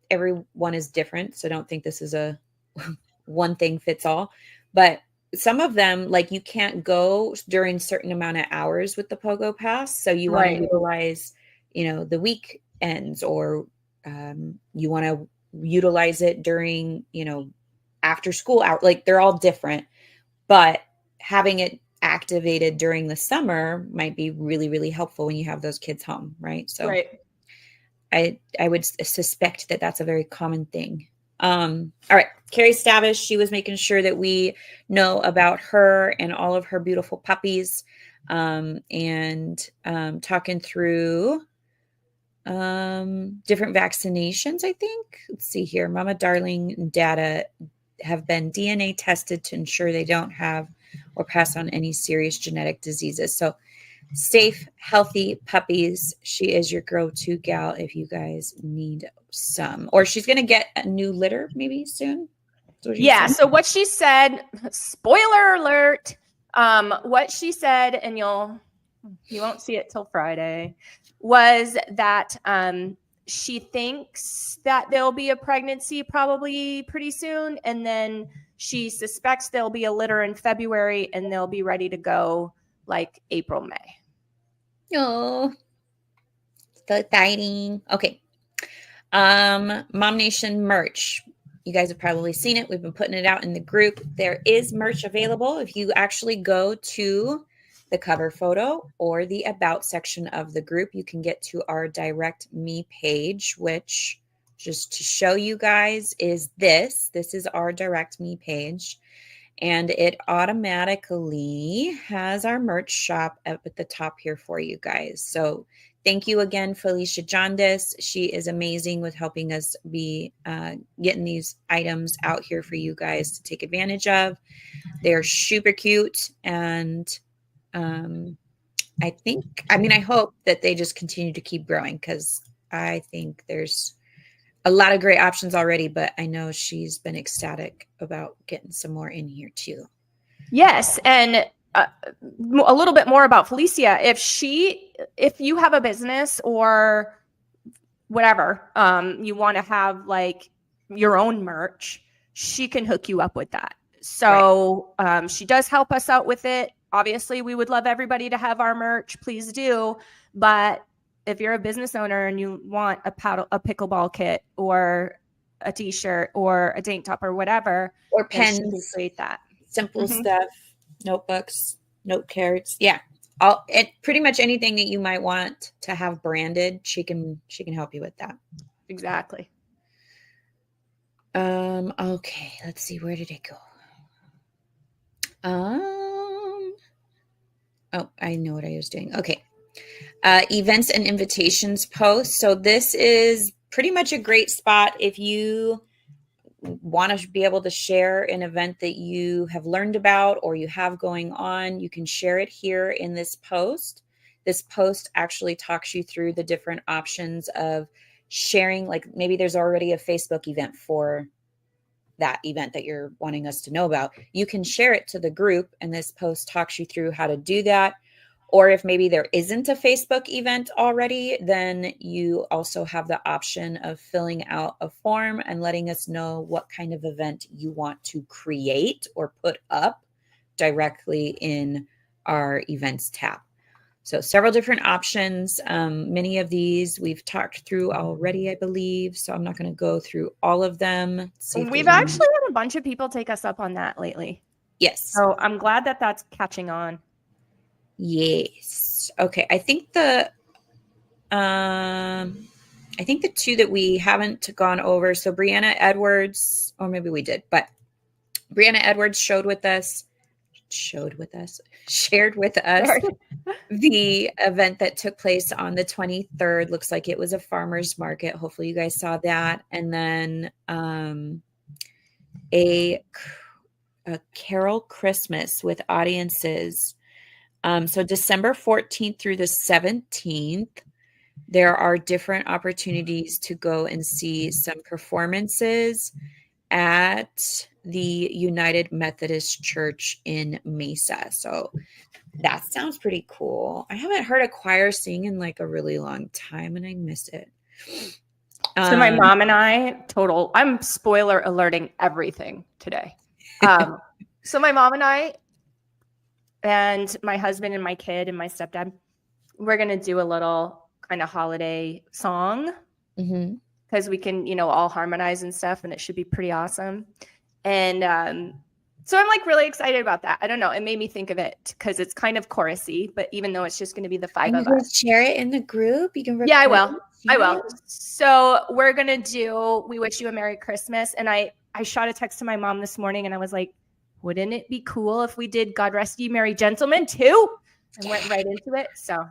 everyone is different. So don't think this is a one thing fits all. But some of them, like, you can't go during certain amount of hours with the Pogo Pass. So you want to utilize, the weekends, or you want to utilize it during, after school hour. Like, they're all different, but having it activated during the summer might be really, really helpful when you have those kids home. Right. So I would suspect that that's a very common thing. All right. Carrie Stavish, she was making sure that we know about her and all of her beautiful puppies, and talking through different vaccinations, I think. Let's see here. Mama Darling data have been DNA tested to ensure they don't have or pass on any serious genetic diseases. So safe, healthy puppies. She is your go-to gal if you guys need some. Or she's going to get a new litter maybe soon. Yeah. So what she said, spoiler alert, what she said, and you won't see it till Friday, was that she thinks that there'll be a pregnancy probably pretty soon. And then she suspects there'll be a litter in February and they'll be ready to go like April, May. Oh, so exciting. Okay. MOMnation merch. You guys have probably seen it. We've been putting it out in the group. There is merch available. If you actually go to the cover photo or the about section of the group, you can get to our direct me page, which, just to show you guys, is this. This is our direct me page. And it automatically has our merch shop up at the top here for you guys. So thank you again, Felicia Jaundice. She is amazing with helping us be getting these items out here for you guys to take advantage of. They're super cute. And I hope that they just continue to keep growing, because I think there's a lot of great options already, but I know she's been ecstatic about getting some more in here too. Yes. And a little bit more about Felicia. If you have a business or whatever, you want to have like your own merch, she can hook you up with that. So she does help us out with it. Obviously, we would love everybody to have our merch. Please do. But if you're a business owner and you want a pickleball kit or a t-shirt or a tank top or whatever, or pens, create that simple stuff, notebooks, note cards. Yeah. Pretty much anything that you might want to have branded, she can help you with that. Exactly. Okay, let's see, where did it go? Oh, I know what I was doing. Okay. Events and invitations post. So this is pretty much a great spot if you want to be able to share an event that you have learned about or you have going on. You can share it here in this post. This post actually talks you through the different options of sharing. Like maybe there's already a Facebook event for that event that you're wanting us to know about. You can share it to the group, and this post talks you through how to do that. Or if maybe there isn't a Facebook event already, then you also have the option of filling out a form and letting us know what kind of event you want to create or put up directly in our events tab. So several different options. Many of these we've talked through already, I believe. So I'm not going to go through all of them. We've actually had a bunch of people take us up on that lately. Yes. So I'm glad that that's catching on. Yes. Okay. I think the two that we haven't gone over. So Brianna Edwards, or maybe we did, but Brianna Edwards shared with us the event that took place on the 23rd. Looks like it was a farmer's market. Hopefully you guys saw that. And then a carol Christmas with audiences. So December 14th through the 17th, there are different opportunities to go and see some performances at the United Methodist Church in Mesa. So that sounds pretty cool. I haven't heard a choir sing in like a really long time and I miss it. So my mom and I, I'm spoiler alerting everything today. So my mom and I and my husband and my kid and my stepdad, we're going to do a little kind of holiday song because we can, all harmonize and stuff, and it should be pretty awesome. And so I'm like really excited about that. I don't know. It made me think of it because it's kind of chorusy, but even though it's just going to be the five of us. Share it in the group. You can. Yeah, I will. So we're going to do We Wish You a Merry Christmas. And I shot a text to my mom this morning and I was like, wouldn't it be cool if we did God Rest Ye Merry Gentlemen too? And went right into it. So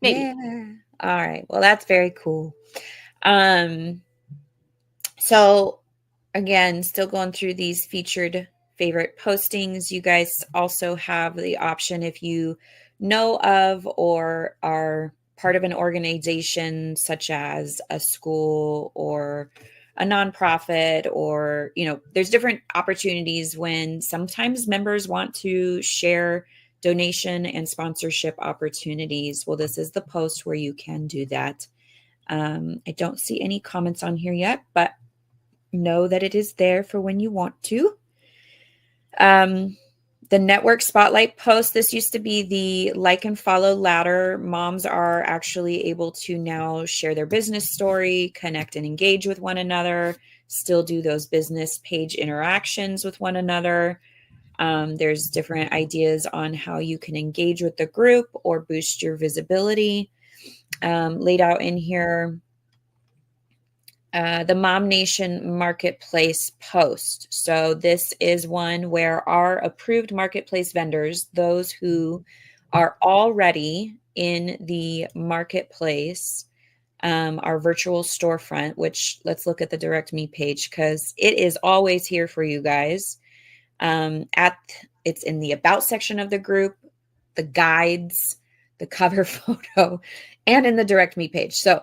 maybe. Yeah. All right. Well, that's very cool. So again, still going through these featured favorite postings. You guys also have the option if you know of or are part of an organization such as a school or a nonprofit, or, there's different opportunities when sometimes members want to share donation and sponsorship opportunities. Well, this is the post where you can do that. I don't see any comments on here yet, but know that it is there for when you want to. The network spotlight post, this used to be the like and follow ladder. Moms are actually able to now share their business story, connect and engage with one another, still do those business page interactions with one another. There's different ideas on how you can engage with the group or boost your visibility. Laid out in here. The MOMnation Marketplace post. So this is one where our approved marketplace vendors, those who are already in the marketplace, our virtual storefront, which let's look at the Direct Me page because it is always here for you guys. It's in the About section of the group, the guides, the cover photo, and in the Direct Me page. So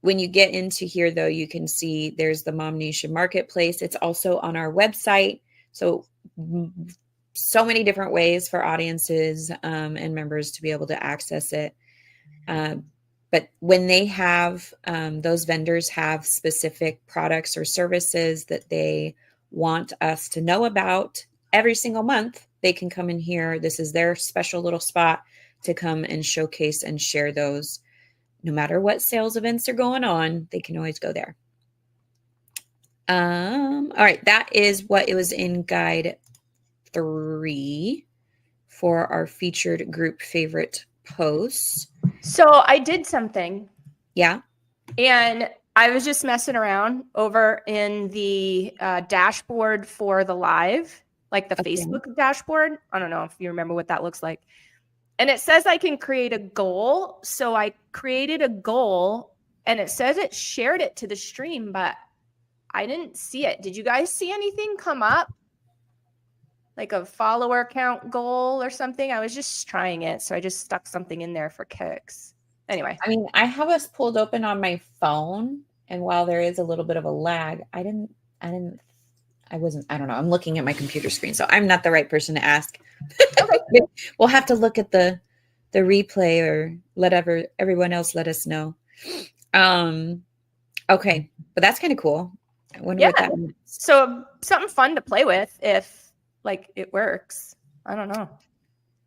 when you get into here, though, you can see there's the MOMnation Marketplace. It's also on our website. So many different ways for audiences and members to be able to access it. But when they have, those vendors have specific products or services that they want us to know about every single month, they can come in here. This is their special little spot to come and showcase and share those. No matter what sales events are going on, they can always go there. All right, that is what it was in guide 3 for our featured group favorite posts. So I did something. Yeah. And I was just messing around over in the dashboard for the live, like the Facebook dashboard. I don't know if you remember what that looks like. And it says I can create a goal. So I created a goal and it says it shared it to the stream, but I didn't see it. Did you guys see anything come up? Like a follower count goal or something? I was just trying it. So I just stuck something in there for kicks. Anyway. I mean, I have us pulled open on my phone. And while there is a little bit of a lag, I don't know. I'm looking at my computer screen. So I'm not the right person to ask. We'll have to look at the replay or let everyone else let us know. Okay, but that's kind of cool. I wonder what that means. So something fun to play with if like it works. I don't know.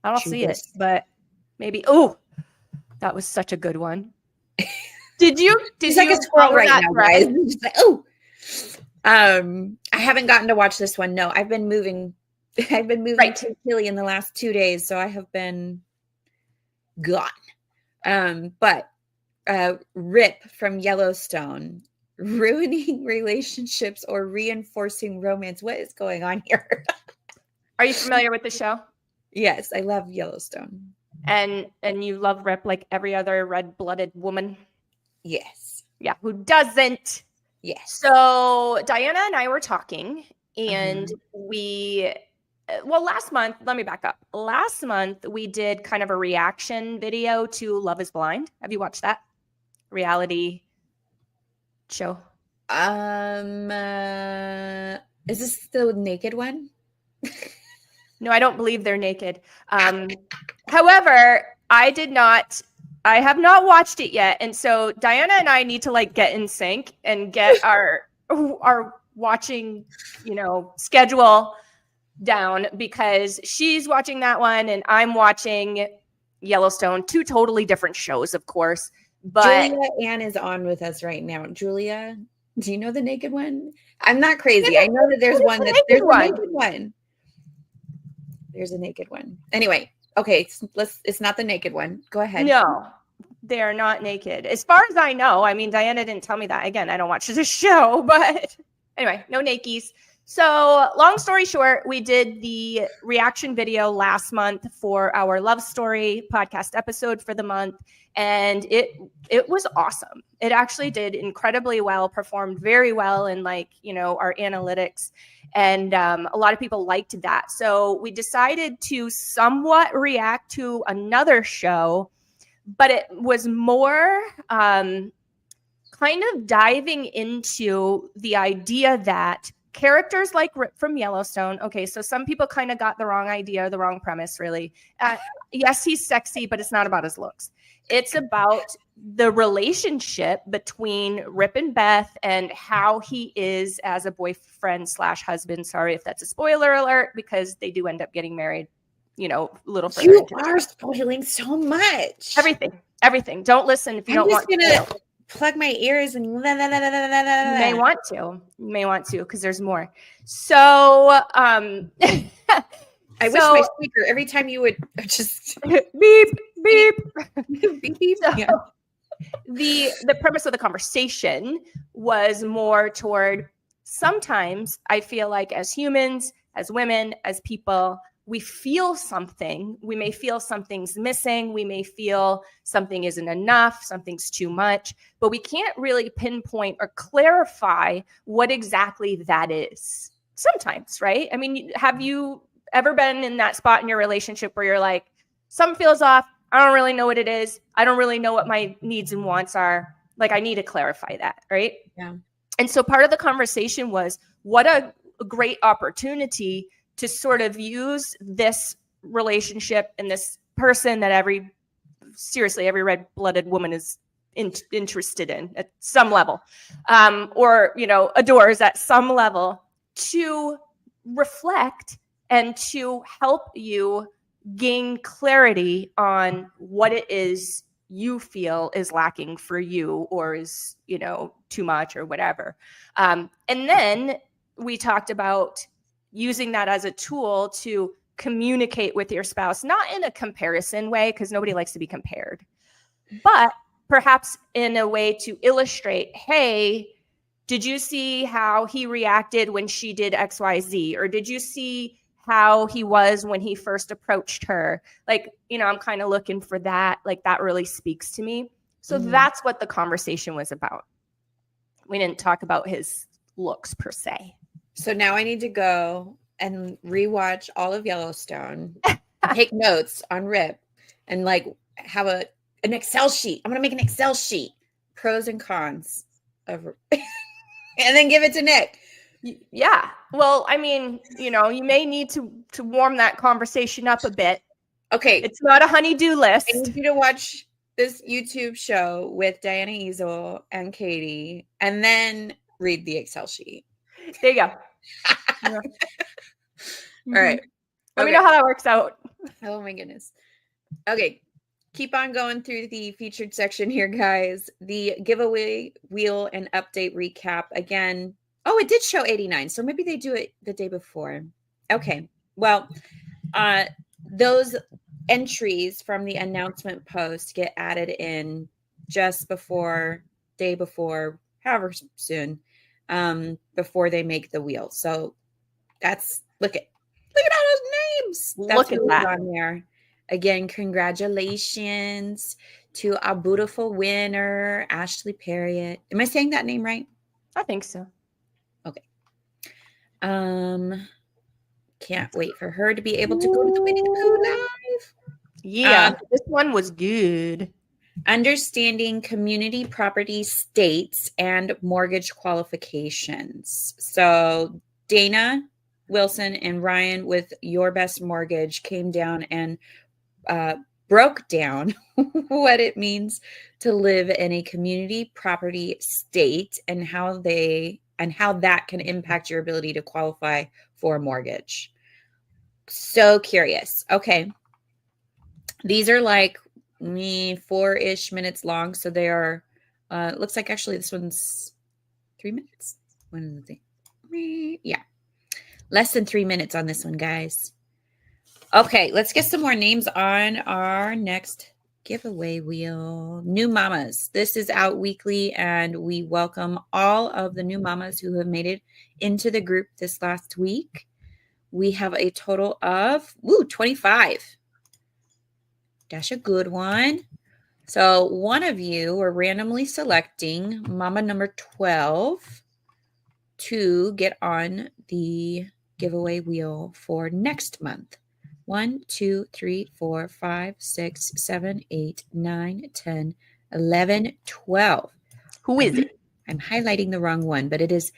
I don't see it, but maybe. Oh, that was such a good one. Did you? It's like a squirrel right now, guys. Just like, oh. I haven't gotten to watch this one. No, I've been moving right to Chile in the last 2 days, so I have been gone. But Rip from Yellowstone, ruining relationships or reinforcing romance. What is going on here? Are you familiar with the show? Yes, I love Yellowstone. And you love Rip like every other red-blooded woman? Yes. Yeah, who doesn't? Yes. So Diana and I were talking, and last month, let me back up. Last month, we did kind of a reaction video to Love is Blind. Have you watched that reality show? Is this the naked one? No, I don't believe they're naked. However, I have not watched it yet. And so Diana and I need to like get in sync and get our watching, schedule down, because she's watching that one and I'm watching Yellowstone, 2 totally different shows, of course. But Julia Ann is on with us right now. Julia, do you know the naked one? I'm not crazy. I know that there's one that's there's a naked one. There's a naked one. Anyway, okay, it's not the naked one. Go ahead. No, they're not naked. As far as I know, I mean, Diana didn't tell me that. Again, I don't watch the show, but anyway, no nakies. So long story short, we did the reaction video last month for our love story podcast episode for the month. And it was awesome. It actually did incredibly well, performed very well in our analytics. And a lot of people liked that. So we decided to somewhat react to another show, but it was more kind of diving into the idea that characters like Rip from Yellowstone. Okay, so some people kind of got the wrong idea, the wrong premise, really. Yes, he's sexy, but it's not about his looks. It's about the relationship between Rip and Beth and how he is as a boyfriend/husband. Sorry if that's a spoiler alert, because they do end up getting married, little further. You are spoiling so much. Everything. Don't listen if you don't want to. Plug my ears and you may want to because there's more. So I wish my speaker every time you would just beep beep beep beep. So, yeah. The premise of the conversation was more toward, sometimes I feel like as humans, as women, as people, we feel something. We may feel something's missing. We may feel something isn't enough, something's too much, but we can't really pinpoint or clarify what exactly that is sometimes, right? I mean, have you ever been in that spot in your relationship where you're like, something feels off. I don't really know what it is. I don't really know what my needs and wants are. Like, I need to clarify that, right? Yeah. And so part of the conversation was, what a great opportunity to sort of use this relationship and this person that every red-blooded woman is interested in at some level, or, you know, adores at some level, to reflect and to help you gain clarity on what it is you feel is lacking for you, or is, you know, too much or whatever. And then we talked about using that as a tool to communicate with your spouse, not in a comparison way, because nobody likes to be compared, but perhaps in a way to illustrate, hey, did you see how he reacted when she did XYZ? Or did you see how he was when he first approached her? Like, you know, I'm kind of looking for that. Like, that really speaks to me. So that's what the conversation was about. We didn't talk about his looks per se. So now I need to go and rewatch all of Yellowstone, take notes on Rip, and like have an Excel sheet. I'm going to make an Excel sheet, pros and cons of, and then give it to Nick. Yeah. Well, I mean, you know, you may need to warm that conversation up a bit. Okay. It's not a honey-do list. I need you to watch this YouTube show with Diana Easel and Katie, and then read the Excel sheet. There you go. Yeah. All right. Let me know how that works out. Oh my goodness. Okay. Keep on going through the featured section here, guys. The giveaway wheel and update recap again. Oh, it did show 89. So maybe they do it the day before. Okay. Well, those entries from the announcement post get added in just before, day before, however soon, before they make the wheel. So that's, look at all those names. That's look at that on there. Again, congratulations to our beautiful winner, Ashley Perriott. Am I saying that name right? I think so. Okay. Can't wait for her to be able to go to the Winnie-the-Pooh live. Yeah, this one was good. Understanding community property states and mortgage qualifications. So Dana Wilson and Ryan with Your Best Mortgage came down and broke down what it means to live in a community property state and how that can impact your ability to qualify for a mortgage. So curious. Okay. These are like 4-ish minutes long. So they are, it looks like actually this one's 3 minutes. Yeah. Less than 3 minutes on this one, guys. Okay, let's get some more names on our next giveaway wheel. New mamas. This is out weekly, and we welcome all of the new mamas who have made it into the group this last week. We have a total of 25. That's a good one. So one of you are randomly selecting mama number 12 to get on the giveaway wheel for next month. 1, 2, 3, 4, 5, 6, 7, 8, 9, 10, 11, 12. Who is it? I'm highlighting the wrong one, but it is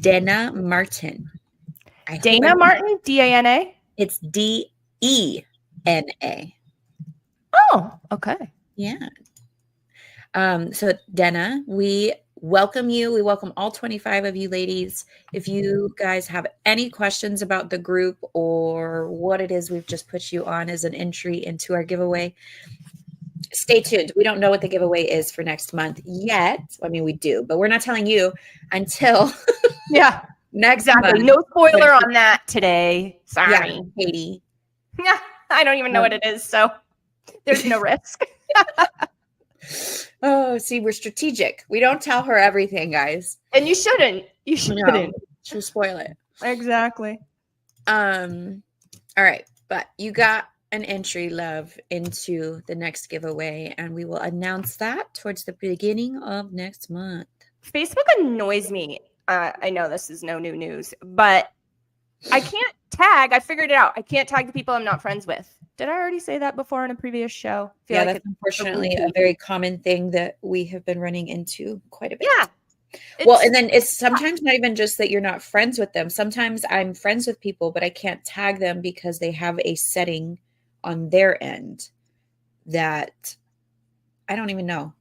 Dana Martin. Dana Martin? D-A-N-A? It's D-E-N-A. Oh, okay. Yeah. So Dana, we welcome you. We welcome all 25 of you ladies. If you guys have any questions about the group or what it is we've just put you on as an entry into our giveaway, stay tuned. We don't know what the giveaway is for next month yet. I mean, we do, but we're not telling you until next month. No spoiler on that today. Sorry. Yeah, Katie. Yeah, I don't even know what it is, so there's no risk. Oh, see, we're strategic. We don't tell her everything, guys. And you shouldn't. You shouldn't. No, she'll spoil it. Exactly. All right. But you got an entry, love, into the next giveaway, and we will announce that towards the beginning of next month. Facebook annoys me. I know this is no new news, but I can't tag. I figured it out. I can't tag the people I'm not friends with. Did I already say that before in a previous show? I feel Yeah, like that's unfortunately a very common thing that we have been running into quite a bit. Yeah. Well, and then it's sometimes not even just that you're not friends with them. Sometimes I'm friends with people, but I can't tag them because they have a setting on their end that I don't even know.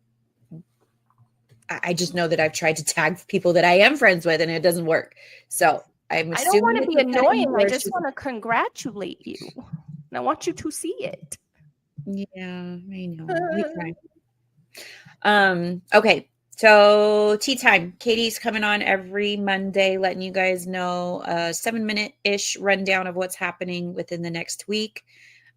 I just know that I've tried to tag people that I am friends with and it doesn't work. So I'm I don't want assuming to be annoying. I just want to congratulate you. And I want you to see it. Yeah, I know. We try. Okay. So tea time. Katie's coming on every Monday, letting you guys know a 7-minute-ish rundown of what's happening within the next week.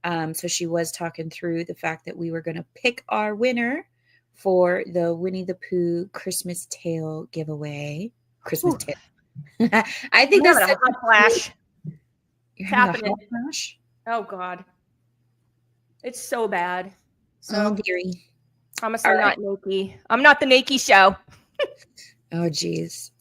So she was talking through the fact that we were going to pick our winner for the Winnie-the-Pooh Christmas Tale giveaway. Christmas Tale. I think I'm that's having a hot flash. You're It's having happening. a hot flash? Oh God. It's so bad. So Oh, dearie. promise I'm not naked. I'm not the naked show. Oh, geez.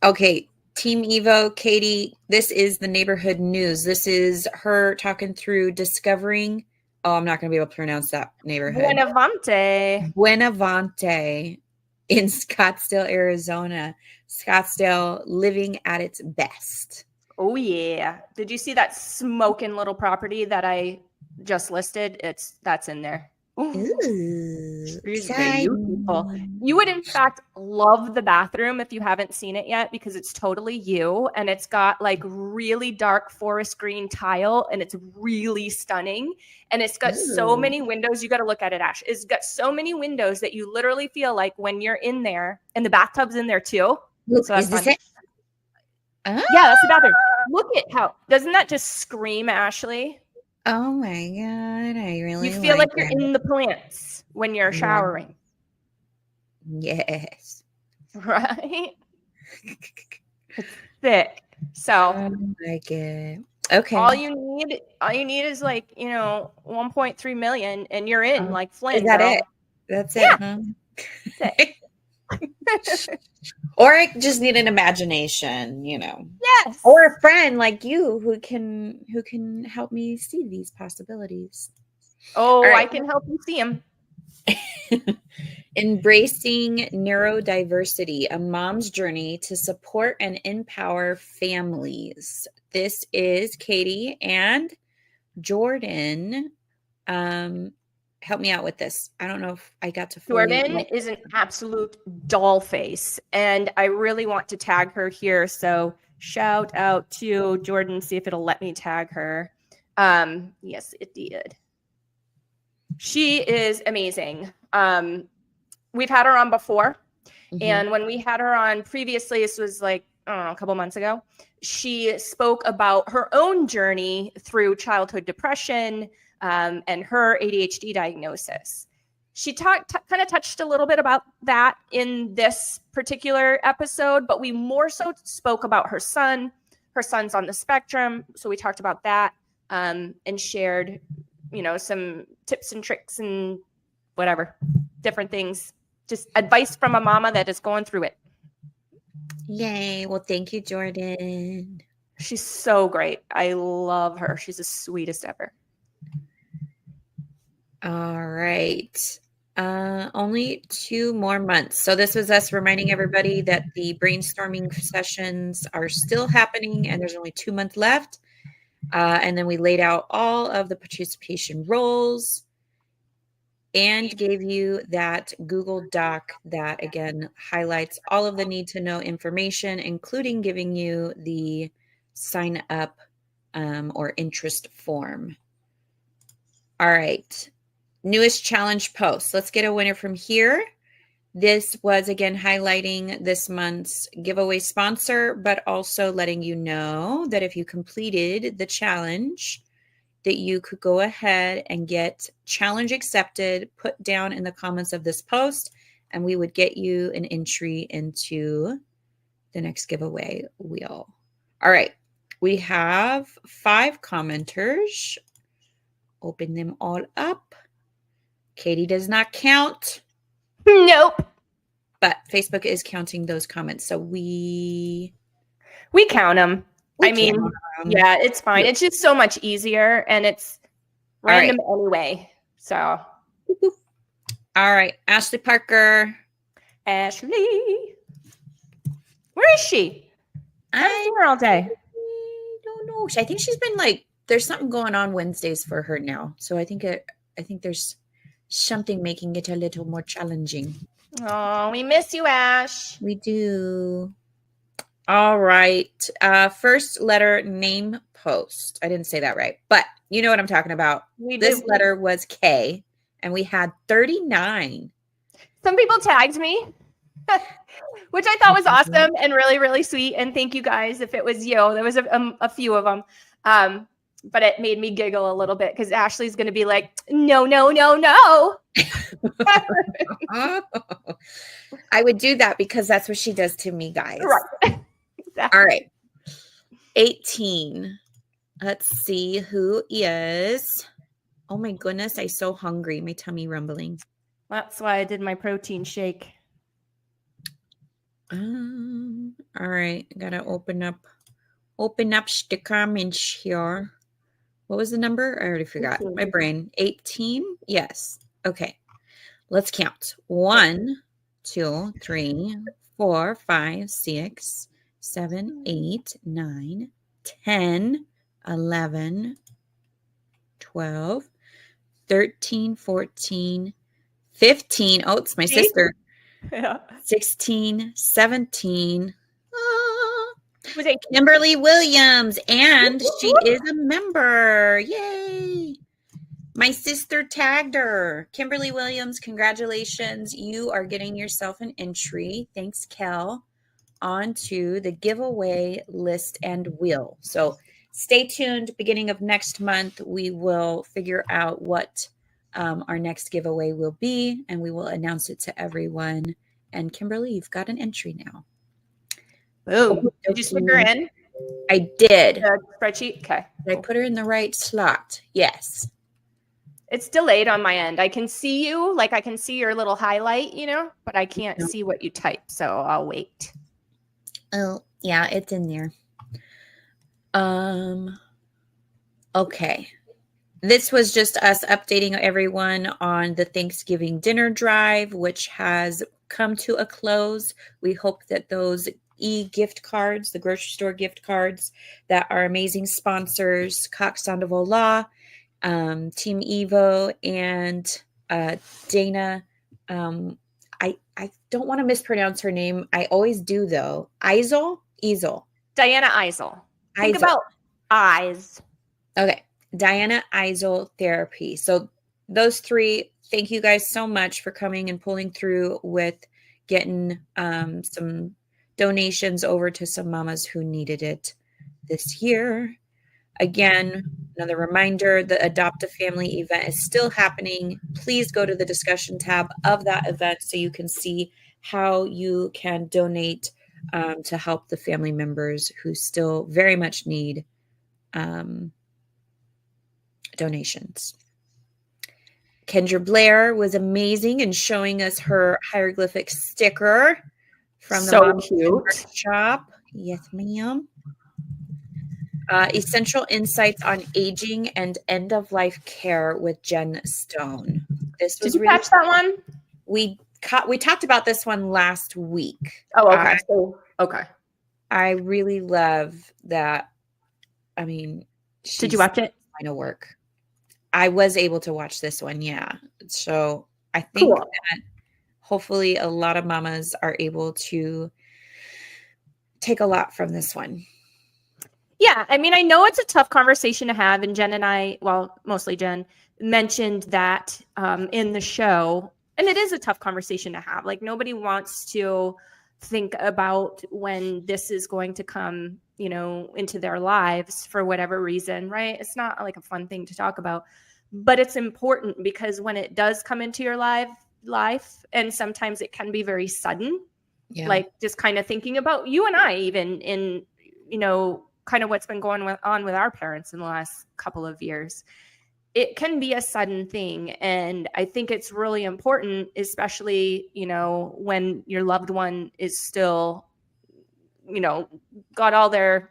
Okay. Team Evo, Katie, this is the neighborhood news. This is her talking through discovering. Oh, I'm not going to be able to pronounce that neighborhood. 𝑵𝒊𝒏𝒕𝒉'𝒔 in Scottsdale, Arizona. Scottsdale living at its best. Oh, yeah. Did you see that smoking little property that I just listed? That's in there. Ooh, beautiful. You would, in fact, love the bathroom if you haven't seen it yet because it's totally you. And it's got like really dark forest green tile and it's really stunning. And it's got so many windows. You got to look at it, Ash. It's got so many windows that you literally feel like when you're in there, and the bathtub's in there too. Look, so that's is this fun. it? Yeah, that's the bathroom. Look at how, doesn't that just scream, Ashley? Oh my God, I really You feel like you're that. in the plants when you're showering. Yes. Right? It's thick. So I like it. Okay. all you need is like, 1.3 million and you're in like Flynn. Is that girl. it? That's it, Yeah. huh? That's it. Or I just need an imagination, Yes. or a friend like you who can help me see these possibilities. Oh, right. I can help you see them. Embracing neurodiversity, a mom's journey to support and empower families. This is Katie and Jordan. Help me out with this. I don't know if I got to Jordan is an absolute doll face, and I really want to tag her here. So shout out to Jordan, see if it'll let me tag her. Yes, it did. She is amazing. We've had her on before, and when we had her on previously, this was like, I don't know, a couple months ago, she spoke about her own journey through childhood depression and her ADHD diagnosis. She kind of touched a little bit about that in this particular episode, but we more so spoke about her son. Her son's on the spectrum, so we talked about that and shared, some tips and tricks and whatever, different things. Just advice from a mama that is going through it. Yay. Well, thank you, Jordan. She's so great. I love her. She's the sweetest ever. All right. Only 2 more months. So this was us reminding everybody that the brainstorming sessions are still happening and there's only 2 months left. And then we laid out all of the participation roles and gave you that Google Doc that, again, highlights all of the need to know information, including giving you the sign up or interest form. All right. Newest challenge post. Let's get a winner from here. This was, again, highlighting this month's giveaway sponsor, but also letting you know that if you completed the challenge, that you could go ahead and get challenge accepted, put down in the comments of this post, and we would get you an entry into the next giveaway wheel. All right. We have 5 commenters. Open them all up. Katie does not count. Nope. But Facebook is counting those comments. So we count them. We I mean, can. yeah, it's fine. It's just so much easier, and it's random anyway. So, all right, Ashley Parker. Ashley, where is she? I haven't seen her all day. Don't know. I think she's been like, there's something going on Wednesdays for her now. So I think there's something making it a little more challenging. Oh, we miss you, Ash. We do. All right. First letter name post. I didn't say that right, but you know what I'm talking about. This letter was K, and we had 39. Some people tagged me, which I thought was awesome and really, really sweet. And thank you guys. If it was you, there was a few of them. But it made me giggle a little bit because Ashley's going to be like, no, no, no, no. I would do that because that's what she does to me, guys. Right. Exactly. All right. 18. Let's see who is. Oh my goodness. I'm so hungry. My tummy rumbling. That's why I did my protein shake. All right. I gotta open up the comments here. What was the number? I already forgot. 18. My brain. 18? Yes. Okay. Let's count. 1, 2, 3, 4, 5, 6, 7, 8, 9, 10, 11, 12, 13, 14, 15. Oh, it's my sister. Yeah. 16, 17. Was it Kimberly Williams? And she is a member. Yay. My sister tagged her. Kimberly Williams, congratulations. You are getting yourself an entry. Thanks, Kel. Onto the giveaway list and wheel. So stay tuned. Beginning of next month, we will figure out what our next giveaway will be, and we will announce it to everyone. And Kimberly, you've got an entry now. Boom. Did you stick her in? I did. The spreadsheet? Okay. Did I put her in the right slot? Yes. It's delayed on my end. I can see you, like I can see your little highlight, but I can't see what you type. So I'll wait. Oh, yeah, it's in there. Okay. This was just us updating everyone on the Thanksgiving dinner drive, which has come to a close. We hope that those EGift cards, the grocery store gift cards that our amazing sponsors, 𝑵𝒂𝒏𝒂𝒚, Team Evo, and Dana. I don't want to mispronounce her name. I always do, though. Eisel? Diana Eisel. Think about eyes. Okay. Diana Eisel Therapy. So those three, thank you guys so much for coming and pulling through with getting some donations over to some mamas who needed it this year. Again, another reminder, the Adopt a Family event is still happening. Please go to the discussion tab of that event so you can see how you can donate to help the family members who still very much need donations. Kendra Blair was amazing in showing us her hieroglyphic sticker from the MOMnation shop. Yes, ma'am. Essential Insights on Aging and End-of-Life Care with Jen Stone. This was Did you catch that one? We talked about this one last week. Oh, okay. Okay. I really love that. I mean, did you watch it? Final work. I was able to watch this one, yeah. So I think that hopefully a lot of mamas are able to take a lot from this one. Yeah, I mean, I know it's a tough conversation to have, and Jen and I, well, mostly Jen, mentioned that in the show, and it is a tough conversation to have. Like, nobody wants to think about when this is going to come, into their lives for whatever reason, right? It's not like a fun thing to talk about, but it's important because when it does come into your life, and sometimes it can be very sudden, like just kind of thinking about you and I, even in, kind of what's been going on with our parents in the last couple of years. It can be a sudden thing. And I think it's really important, especially, when your loved one is still, got all their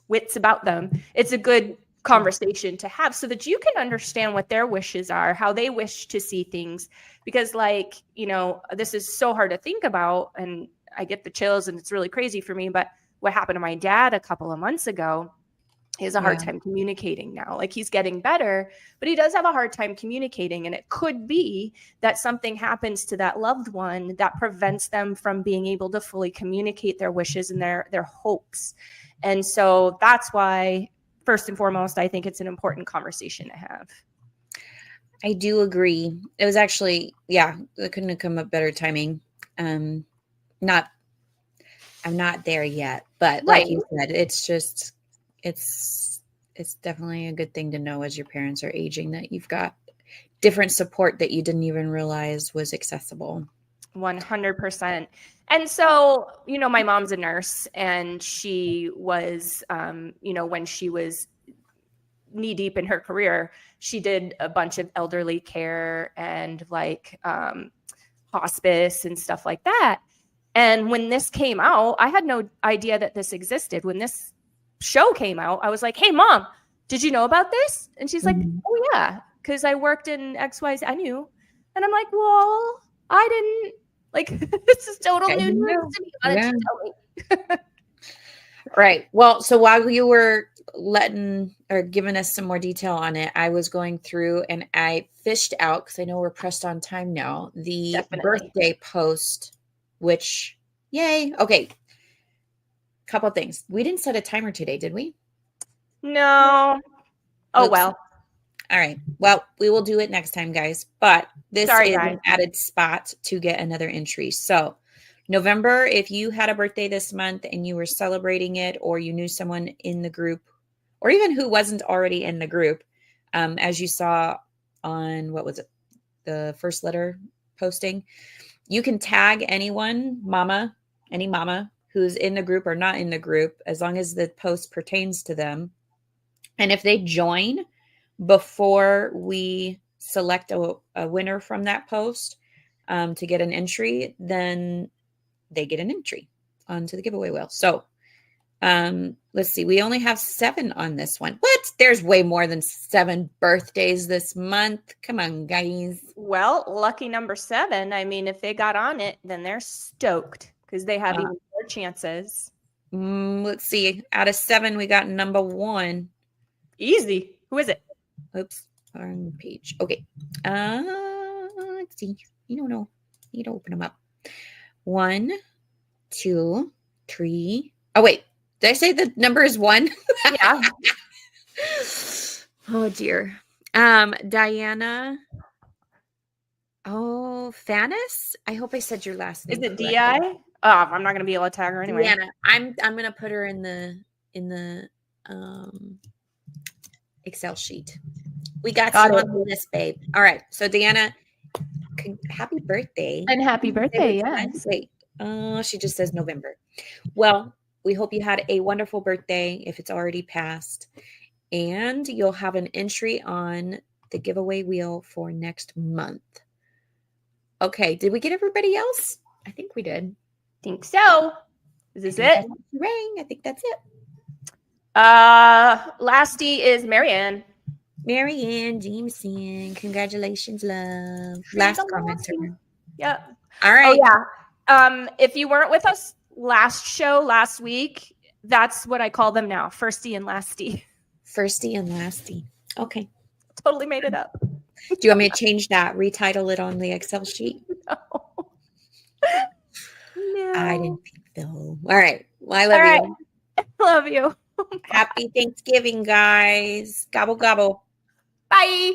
wits about them, it's a good conversation to have so that you can understand what their wishes are, how they wish to see things. Because like, you know, this is so hard to think about and I get the chills and it's really crazy for me. But what happened to my dad a couple of months ago, he has a hard time communicating now. Like he's getting better, but he does have a hard time communicating. And it could be that something happens to that loved one that prevents them from being able to fully communicate their wishes and their hopes. And so that's why, first and foremost, I think it's an important conversation to have. I do agree. It was actually, it couldn't have come up better timing. I'm not there yet, but like you said, it's just, it's definitely a good thing to know as your parents are aging that you've got different support that you didn't even realize was accessible. 100%. And so, you know, my mom's a nurse and she was, you know, when she was knee deep in her career, she did a bunch of elderly care and like hospice and stuff like that. And when this came out, I had no idea that this existed. When this show came out, I was like, hey, Mom, did you know about this? And she's like, oh, yeah, because I worked in XYZ. I knew. And I'm like, well, I didn't. Like, this is total new news to me. Why didn't you tell me? Right. Well, so while you were giving us some more detail on it, I was going through and I fished out, because I know we're pressed on time now, the birthday post, which, yay. Okay. Couple of things. We didn't set a timer today, did we? No. Oh, well. All right. Well, we will do it next time, guys. But this is an added spot to get another entry. So November, if you had a birthday this month and you were celebrating it, or you knew someone in the group, or even who wasn't already in the group, as you saw on, what was it, the first letter posting, you can tag anyone, any mama who's in the group or not in the group, as long as the post pertains to them. And if they join before we select a winner from that post to get an entry, then they get an entry onto the giveaway wheel. So let's see. We only have 7 on this one. What? There's way more than 7 birthdays this month. Come on, guys. Well, lucky number 7. I mean, if they got on it, then they're stoked because they have even more chances. Let's see. Out of 7, we got number 1. Easy. Who is it? Oops. Wrong page. Okay. Let's see. You don't know. You need to open them up. 1, 2, 3. Oh, wait. Did I say the number is 1? Yeah. Oh, dear. Diana. Oh, Fanis? I hope I said your last name. Is it DI? Oh, I'm not going to be able to tag her anyway. Diana. I'm going to put her in the Excel sheet. We got some on the list, babe. All right. So Diana, happy birthday. And happy birthday, yes. Wait. She just says November. Well, we hope you had a wonderful birthday if it's already passed. And you'll have an entry on the giveaway wheel for next month. Okay. Did we get everybody else? I think we did. Think so. Is this it? Ring. I think that's it. Lasty is Marianne. Marianne Jameson. Congratulations, love. Last commenter. Yep. All right. Oh, yeah. If you weren't with us last week, that's what I call them now. Firsty and Lasty. Firsty and Lasty. Okay. Totally made it up. Do you want me to change that? Retitle it on the Excel sheet? No. No. I didn't think so. All right. Well, I love you. Love you. Happy Thanksgiving, guys. Gobble, gobble. Bye.